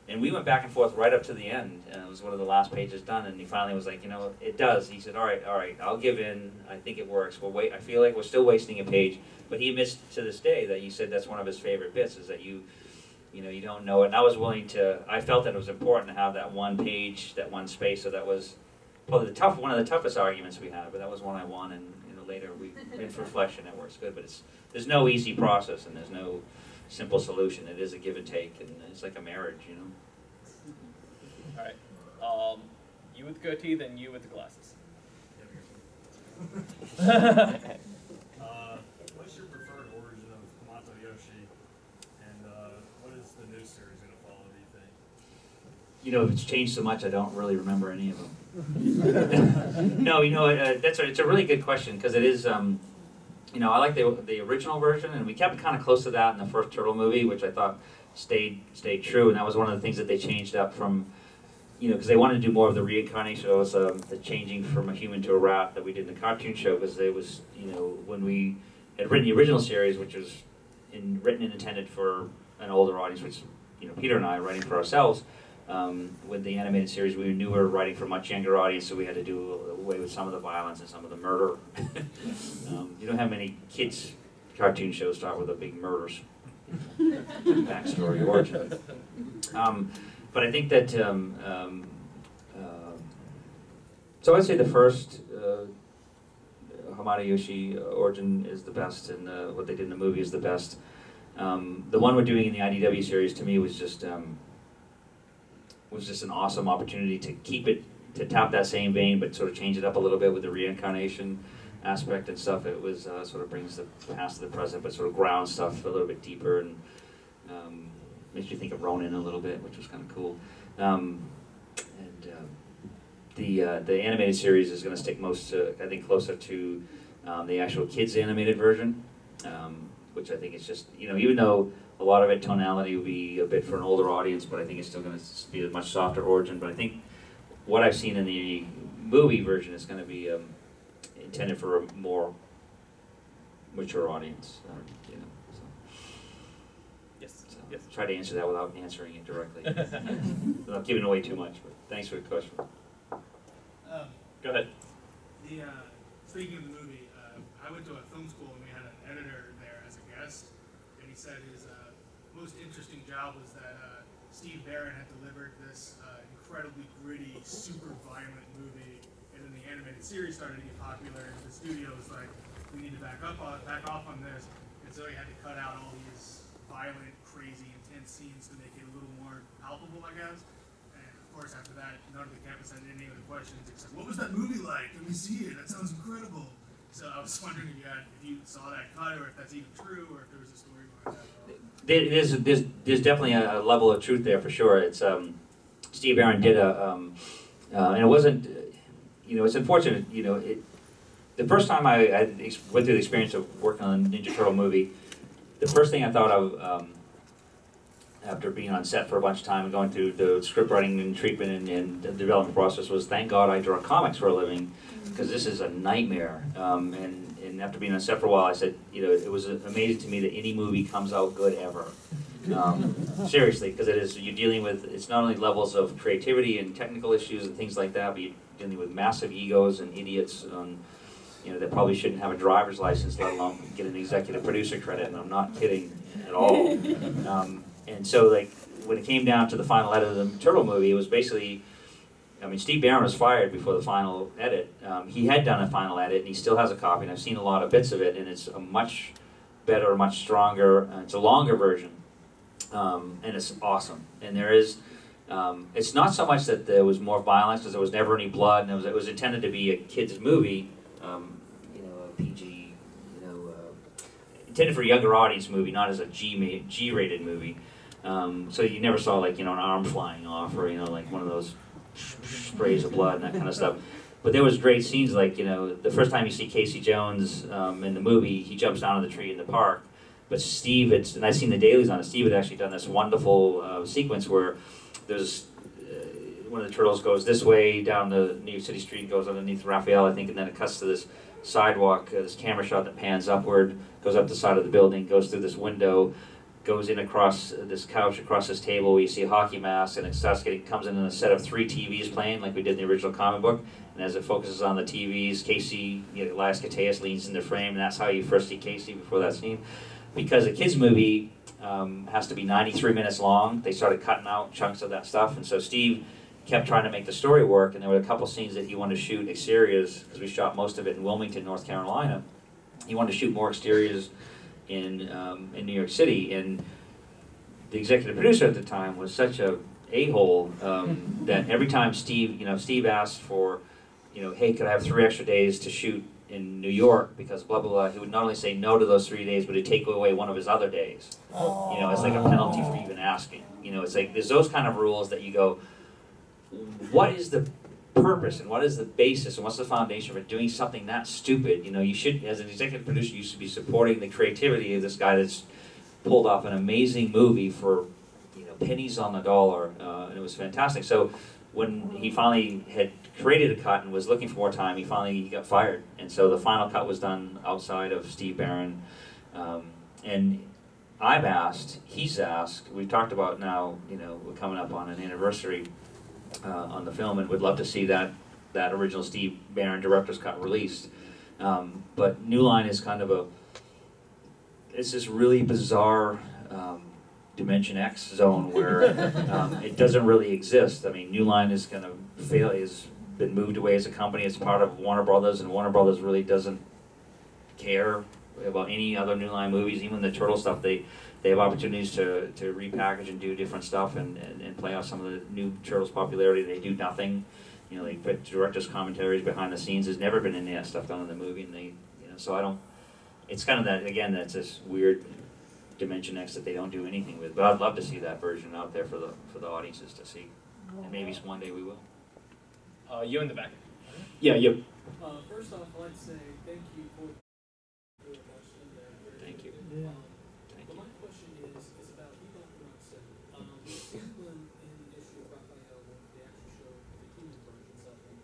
And we went back and forth right up to the end, and it was one of the last pages done, and he finally was like, it does. He said, all right, I'll give in, I think it works. I feel like we're still wasting a page, but he admits to this day that you said that's one of his favorite bits, is that you don't know it. And I was willing to, I felt that it was important to have that one page, that one space, so that was probably one of the toughest arguments we had, but that was one I won, and later in reflection it works good, but there's no easy process, and there's no simple solution. It is a give and take, and it's like a marriage, All right. You with the goatee, then you with the glasses. What's your preferred origin of Hamato Yoshi, and what is the new series going to follow, do you think? It's changed so much I don't really remember any of them. No, it's a really good question, because it is, I like the original version, and we kept kind of close to that in the first Turtle movie, which I thought stayed true, and that was one of the things that they changed up from, because they wanted to do more of the reincarnation. It was the changing from a human to a rat that we did in the cartoon show, because it was, when we had written the original series, which was written and intended for an older audience, which, Peter and I are writing for ourselves. With the animated series, we knew we were writing for a much younger audience, so we had to do away with some of the violence and some of the murder. You don't have many kids' cartoon shows start with a big murders backstory origin. But I think that, so I'd say the first Hamato Yoshi origin is the best, and what they did in the movie is the best. The one we're doing in the IDW series, to me, was just an awesome opportunity to to tap that same vein, but sort of change it up a little bit with the reincarnation aspect and stuff. It was sort of brings the past to the present, but sort of grounds stuff a little bit deeper, and makes you think of Ronin a little bit, which was kind of cool. The animated series is going to stick I think, closer to the actual kids animated version, which I think is just, even though a lot of it tonality will be a bit for an older audience, but I think it's still going to be a much softer origin. But I think what I've seen in the movie version is going to be intended for a more mature audience. Yes. Try to answer that without answering it directly, without giving away too much. But thanks for the question. Go ahead. Speaking of the movie, I went to a film school and we had an editor there as a guest, and he said his most interesting job was that Steve Barron had delivered this incredibly gritty, super violent movie, and then the animated series started to get popular, and the studio was like, we need to back off on this, and so he had to cut out all these violent, crazy, intense scenes to make it a little more palpable, I guess. And of course, after that, none of the campus had any other questions except, what was that movie like? Let me see it. That sounds incredible. So I was wondering if you saw that cut, or if that's even true, or if there was a story behind that. There's definitely a level of truth there for sure. It's Steve Barron did and it wasn't, it's unfortunate, the first time I went through the experience of working on a Ninja Turtle movie, the first thing I thought of after being on set for a bunch of time and going through the script writing and treatment and the development process was, thank God I draw comics for a living, because this is a nightmare. And and after being on set for a while, I said, you know, it was amazing to me that any movie comes out good ever. Seriously, because it is, you're dealing with, it's not only levels of creativity and technical issues and things like that, but you're dealing with massive egos and idiots you know, that probably shouldn't have a driver's license, let alone get an executive producer credit, and I'm not kidding at all. And so, like, when it came down to the final edit of the Turtle movie, it was basically, I mean, Steve Barron was fired before the final edit. He had done a final edit, and he still has a copy, and I've seen a lot of bits of it, and it's a much better, much stronger, it's a longer version, and it's awesome. And there is, it's not so much that there was more violence, because there was never any blood, and it was intended to be a kid's movie, you know, a PG, you know, intended for a younger audience movie, not as a G-rated movie. So you never saw, like, you know, an arm flying off, or, you know, like one of those sprays of blood and that kind of stuff. But there was great scenes, like, you know, the first time you see Casey Jones in the movie, he jumps down on the tree in the park. But Steve had, and I've seen the dailies on it, Steve had actually done this wonderful sequence where there's one of the turtles goes this way down the New York City street, goes underneath Raphael, I think, and then it cuts to this sidewalk, this camera shot that pans upward, goes up the side of the building, goes through this window, goes in across this couch, across this table where you see a hockey mask, and it starts getting, comes in a set of 3 TVs playing, like we did in the original comic book. And as it focuses on the TVs, Casey, you know, Elias Koteas leans in the frame, and that's how you first see Casey before that scene. Because a kid's movie has to be 93 minutes long, they started cutting out chunks of that stuff, and so Steve kept trying to make the story work, and there were a couple scenes that he wanted to shoot exteriors, because we shot most of it in Wilmington, North Carolina. He wanted to shoot more exteriors in New York City, and the executive producer at the time was such a a-hole that every time Steve asked for, you know, hey, could I have 3 extra days to shoot in New York because blah blah blah, he would not only say no to those 3 days, but he'd take away one of his other days. You know, it's like a penalty for even asking. You know, it's like there's those kind of rules that you go, what is the purpose and what is the basis and what's the foundation for doing something that stupid? You know, you should, as an executive producer, you should be supporting the creativity of this guy that's pulled off an amazing movie for, you know, pennies on the dollar, and it was fantastic. So when he finally had created a cut and was looking for more time, he got fired, and so the final cut was done outside of Steve Barron, and I've asked, he's asked, we've talked about now, you know, we're coming up on an anniversary on the film, and would love to see that original Steve Barron director's cut released. But New Line is kind of it's this really bizarre Dimension X zone where it doesn't really exist. I mean, New Line is going to fail, has been moved away as a company. It's part of Warner Brothers, and Warner Brothers really doesn't care about any other New Line movies, even the Turtle stuff. They have opportunities to repackage and do different stuff and play off some of the new Turtles popularity. They do nothing. You know, they put director's commentaries behind the scenes. There's never been any of that stuff done in the movie, and they, you know, so I don't, it's kind of that, again, that's this weird Dimension X that they don't do anything with. But I'd love to see that version out there for the audiences to see. And maybe one day we will. You in the back. Yeah, you. First off, I'd like to say thank you for the question. Thank you. Yeah. But my question is about you talking about seven. When in the issue of Raphael, when they actually show the human versions of him,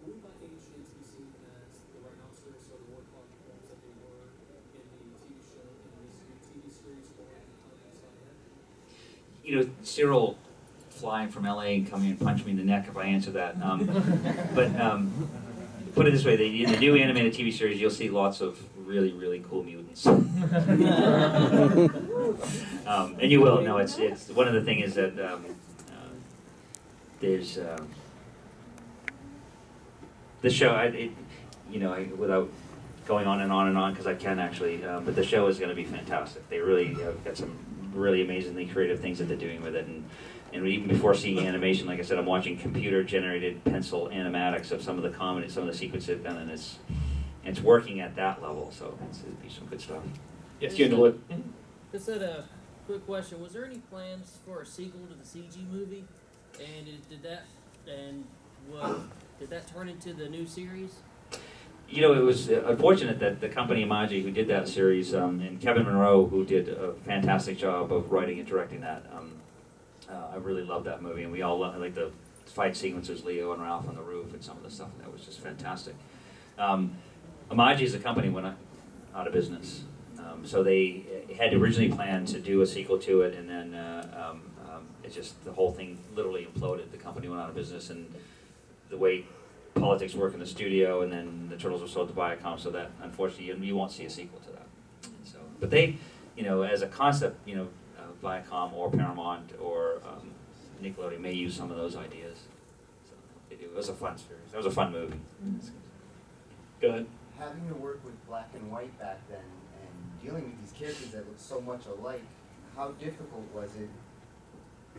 would by any chance be seen as the rhinoceros or the warthog forms that they were in the TV show, in this new TV series, or in the comics I had? You know, Cyril flying from LA and coming and punch me in the neck if I answer that. But put it this way, in the new animated TV series, you'll see lots of really, really cool mutants. And you will. No, it's one of the things is that there's the show. Without going on and on and on, because I can actually, but the show is going to be fantastic. They really have got some really amazingly creative things that they're doing with it, and even before seeing animation, like I said, I'm watching computer-generated pencil animatics of some of the comedy, some of the sequences they've done, and it's working at that level. So it'll be some good stuff. Yes, you know. Just had a quick question. Was there any plans for a sequel to the CG movie? And did that turn into the new series? You know, it was unfortunate that the company Imaji, who did that series, and Kevin Monroe, who did a fantastic job of writing and directing that. I really loved that movie, and we all loved, like, the fight sequences, Leo and Ralph on the roof, and some of the stuff that was just fantastic. Imaji is a company, when out of business. So they had originally planned to do a sequel to it, and then it just, the whole thing literally imploded. The company went out of business, and the way politics work in the studio, and then the Turtles were sold to Viacom, so that unfortunately you won't see a sequel to that. So, but they, as a concept, Viacom or Paramount or Nickelodeon may use some of those ideas. So they do. It was a fun series. It was a fun movie. Go ahead. Having to work with black and white back then and dealing with these characters that look so much alike, how difficult was it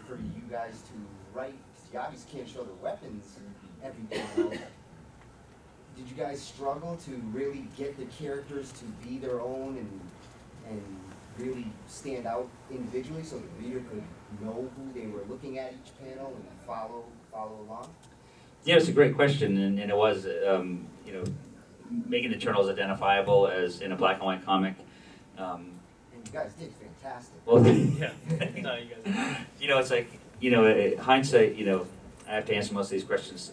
for you guys to write? Because you obviously can't show the weapons every panel. Did you guys struggle to really get the characters to be their own and really stand out individually so the reader could know who they were looking at each panel and follow along? Yeah, it's a great question, and it was, making the Turtles identifiable as in a black and white comic. And you guys did fantastic. Well, yeah. No, you guys. It's like, hindsight, I have to answer most of these questions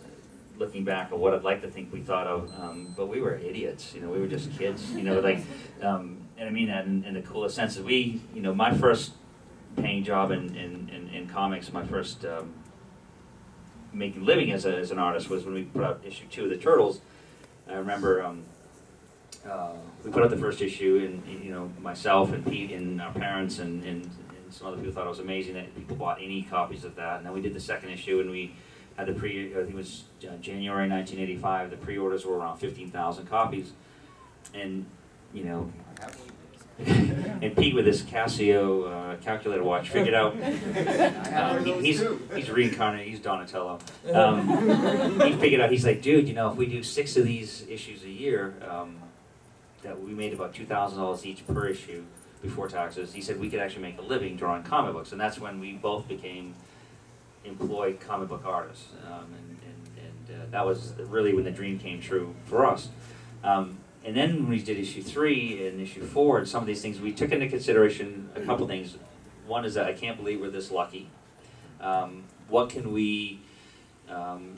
looking back at what I'd like to think we thought of, but we were idiots, we were just kids, and I mean that in the coolest sense. We, my first paying job in comics, my first making a living as an artist was when we put out issue 2 of the Turtles. I remember we put out the first issue, and myself and Pete and our parents and some other people thought it was amazing that people bought any copies of that. And then we did the second issue, and we had I think it was January 1985. The pre-orders were around 15,000 copies, and and Pete with his Casio calculator watch figured out he's reincarnated. He's Donatello. He figured out, he's like, dude, if we do 6 of these issues a year, that we made about $2,000 each per issue before taxes. He said we could actually make a living drawing comic books, and that's when we both became employed comic book artists, and that was really when the dream came true for us. And then when we did issue 3 and issue 4 and some of these things, we took into consideration a couple things. One is that I can't believe we're this lucky. What can we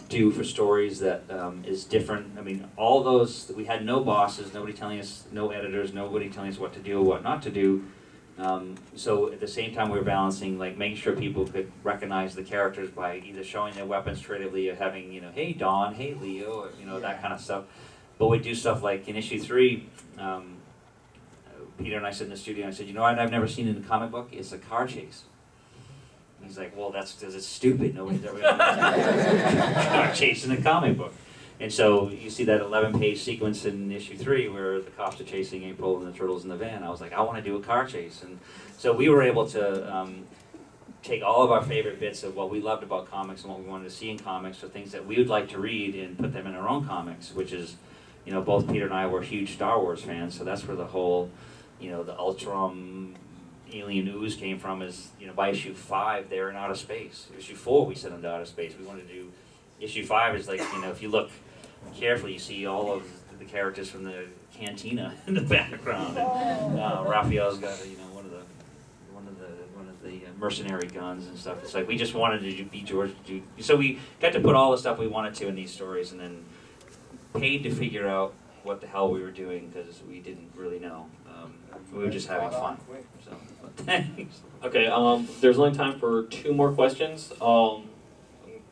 do for stories that is different? I mean, all those, we had no bosses, nobody telling us, no editors, nobody telling us what to do or what not to do. So at the same time we were balancing, like making sure people could recognize the characters by either showing their weapons creatively or having, hey Don, hey Leo, or, that kind of stuff. But we do stuff like in issue 3, Peter and I sit in the studio and I said, what I've never seen in a comic book is a car chase. And he's like, well, that's because it's stupid. Nobody's ever going to car chase in a comic book. And so you see that 11-page sequence in issue 3 where the cops are chasing April and the Turtles in the van. I was like, I want to do a car chase. And so we were able to take all of our favorite bits of what we loved about comics and what we wanted to see in comics, or things that we would like to read, and put them in our own comics, which is, both Peter and I were huge Star Wars fans, so that's where the whole, the Ultron alien ooze came from. Is, by issue 5 they're in outer space. Issue 4 we sent them to outer space. We wanted to do, issue 5 is like, if you look carefully, you see all of the characters from the cantina in the background. And, Raphael's got one of the mercenary guns and stuff. It's like we just wanted to be George. So we got to put all the stuff we wanted to in these stories, and then paid to figure out what the hell we were doing because we didn't really know. We were just having fun. So thanks. Okay. There's only time for 2 more questions. Go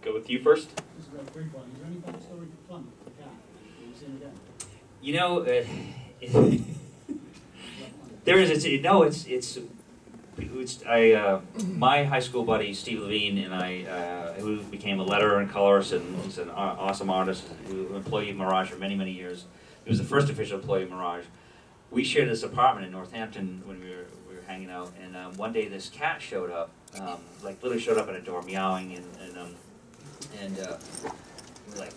with you first. This is a very quick one. Is there any backstory to Plum, the cat? Have you seen it again? There is. My high school buddy Steve Levine and I, who became a letterer and colorist, and he's an awesome artist, who employee of Mirage for many, many years. He was the first official employee of Mirage. We shared this apartment in Northampton when we were hanging out, and one day this cat showed up, like literally showed up at a door meowing, and we were like,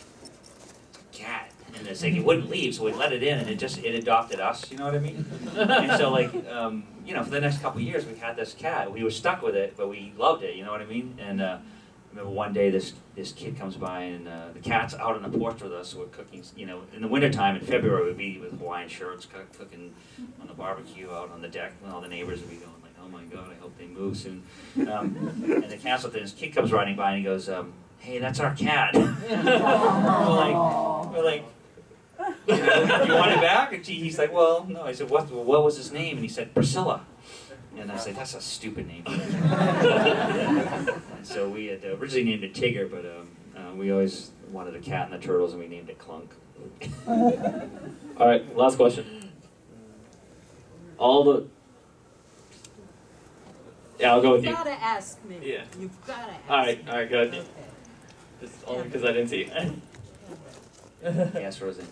cat. And it's like it wouldn't leave, so we let it in, and it adopted us. You know what I mean? And so like, for the next couple of years, we had this cat. We were stuck with it, but we loved it. You know what I mean? And I remember one day this kid comes by, and the cat's out on the porch with us. We're cooking. In the wintertime in February, we'd be with Hawaiian shirts, cooking on the barbecue out on the deck, and all the neighbors would be going like, "Oh my God, I hope they move soon." And the cat's out there. This kid comes riding by, and he goes, "Hey, that's our cat." we're like, You want it back? And he's like, well, no. I said, what was his name? And he said, Priscilla. And I said, that's a stupid name. So we had originally named it Tigger, but we always wanted a cat in the Turtles, and we named it Clunk. All right, last question. Yeah, I'll go with you. You've got to ask me. Yeah. You've got to ask All right, me. all right, good. Okay. Just only because I didn't see it. Yes, Roseanne.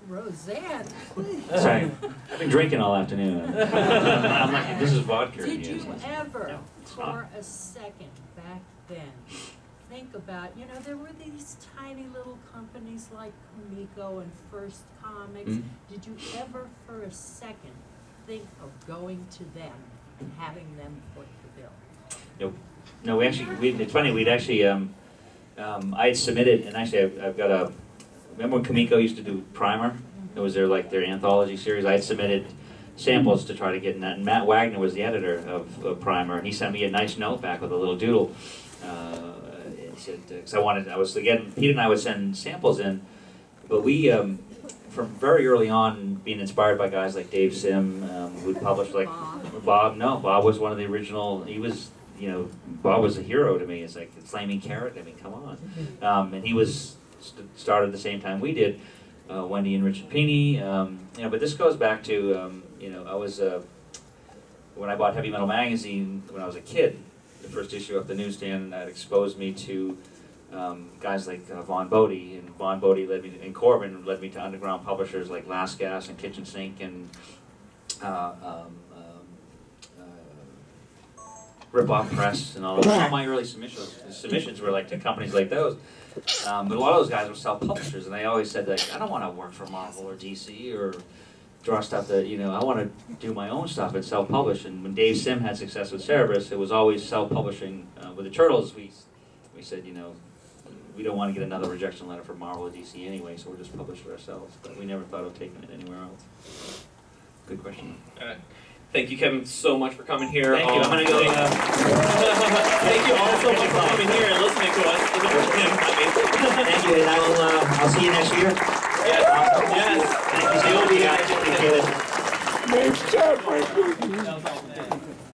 Roseanne, please. Sorry, I've been drinking all afternoon. I'm like, this is vodka. Did you Yes. ever, No, it's not. for a second back then, think about, there were these tiny little companies like Comico and First Comics. Mhm. Did you ever for a second think of going to them and having them foot the bill? Nope. No, it's funny, we'd actually, I had submitted, and actually I've got a, remember when Comico used to do Primer? It was their anthology series. I had submitted samples to try to get in that. And Matt Wagner was the editor of Primer, and he sent me a nice note back with a little doodle. He said, because Pete and I would send samples in, but we, from very early on, being inspired by guys like Dave Sim, who'd published like Bob. No, Bob was one of the original. He was, Bob was a hero to me. It's like the Flaming Carrot. I mean, come on. And he was started the same time we did. Wendy and Richard Pini. But this goes back to, I was when I bought Heavy Metal Magazine when I was a kid. The first issue of the newsstand that exposed me to guys like Von Bodie, and Von Bodie led me and Corbin led me to underground publishers like Last Gas and Kitchen Sink and Rip Off Press and all those. All my early submissions were like to companies like those. But a lot of those guys were self-publishers, and they always said like, I don't want to work for Marvel or DC or draw stuff that, I want to do my own stuff and self-publish. And when Dave Sim had success with Cerebus, it was always self-publishing. With the Turtles, we said, we don't want to get another rejection letter from Marvel or DC anyway, so we'll just publish it ourselves. But we never thought of taking it anywhere else. Good question. All right. Thank you, Kevin, so much for coming here. Thank you. I'm going to go. Thank you all so much for coming here and listening to us. For the first time. Thank you, and I'll see you next year. Yes. Thank you, guys. Appreciate it. Nice job, Frankie.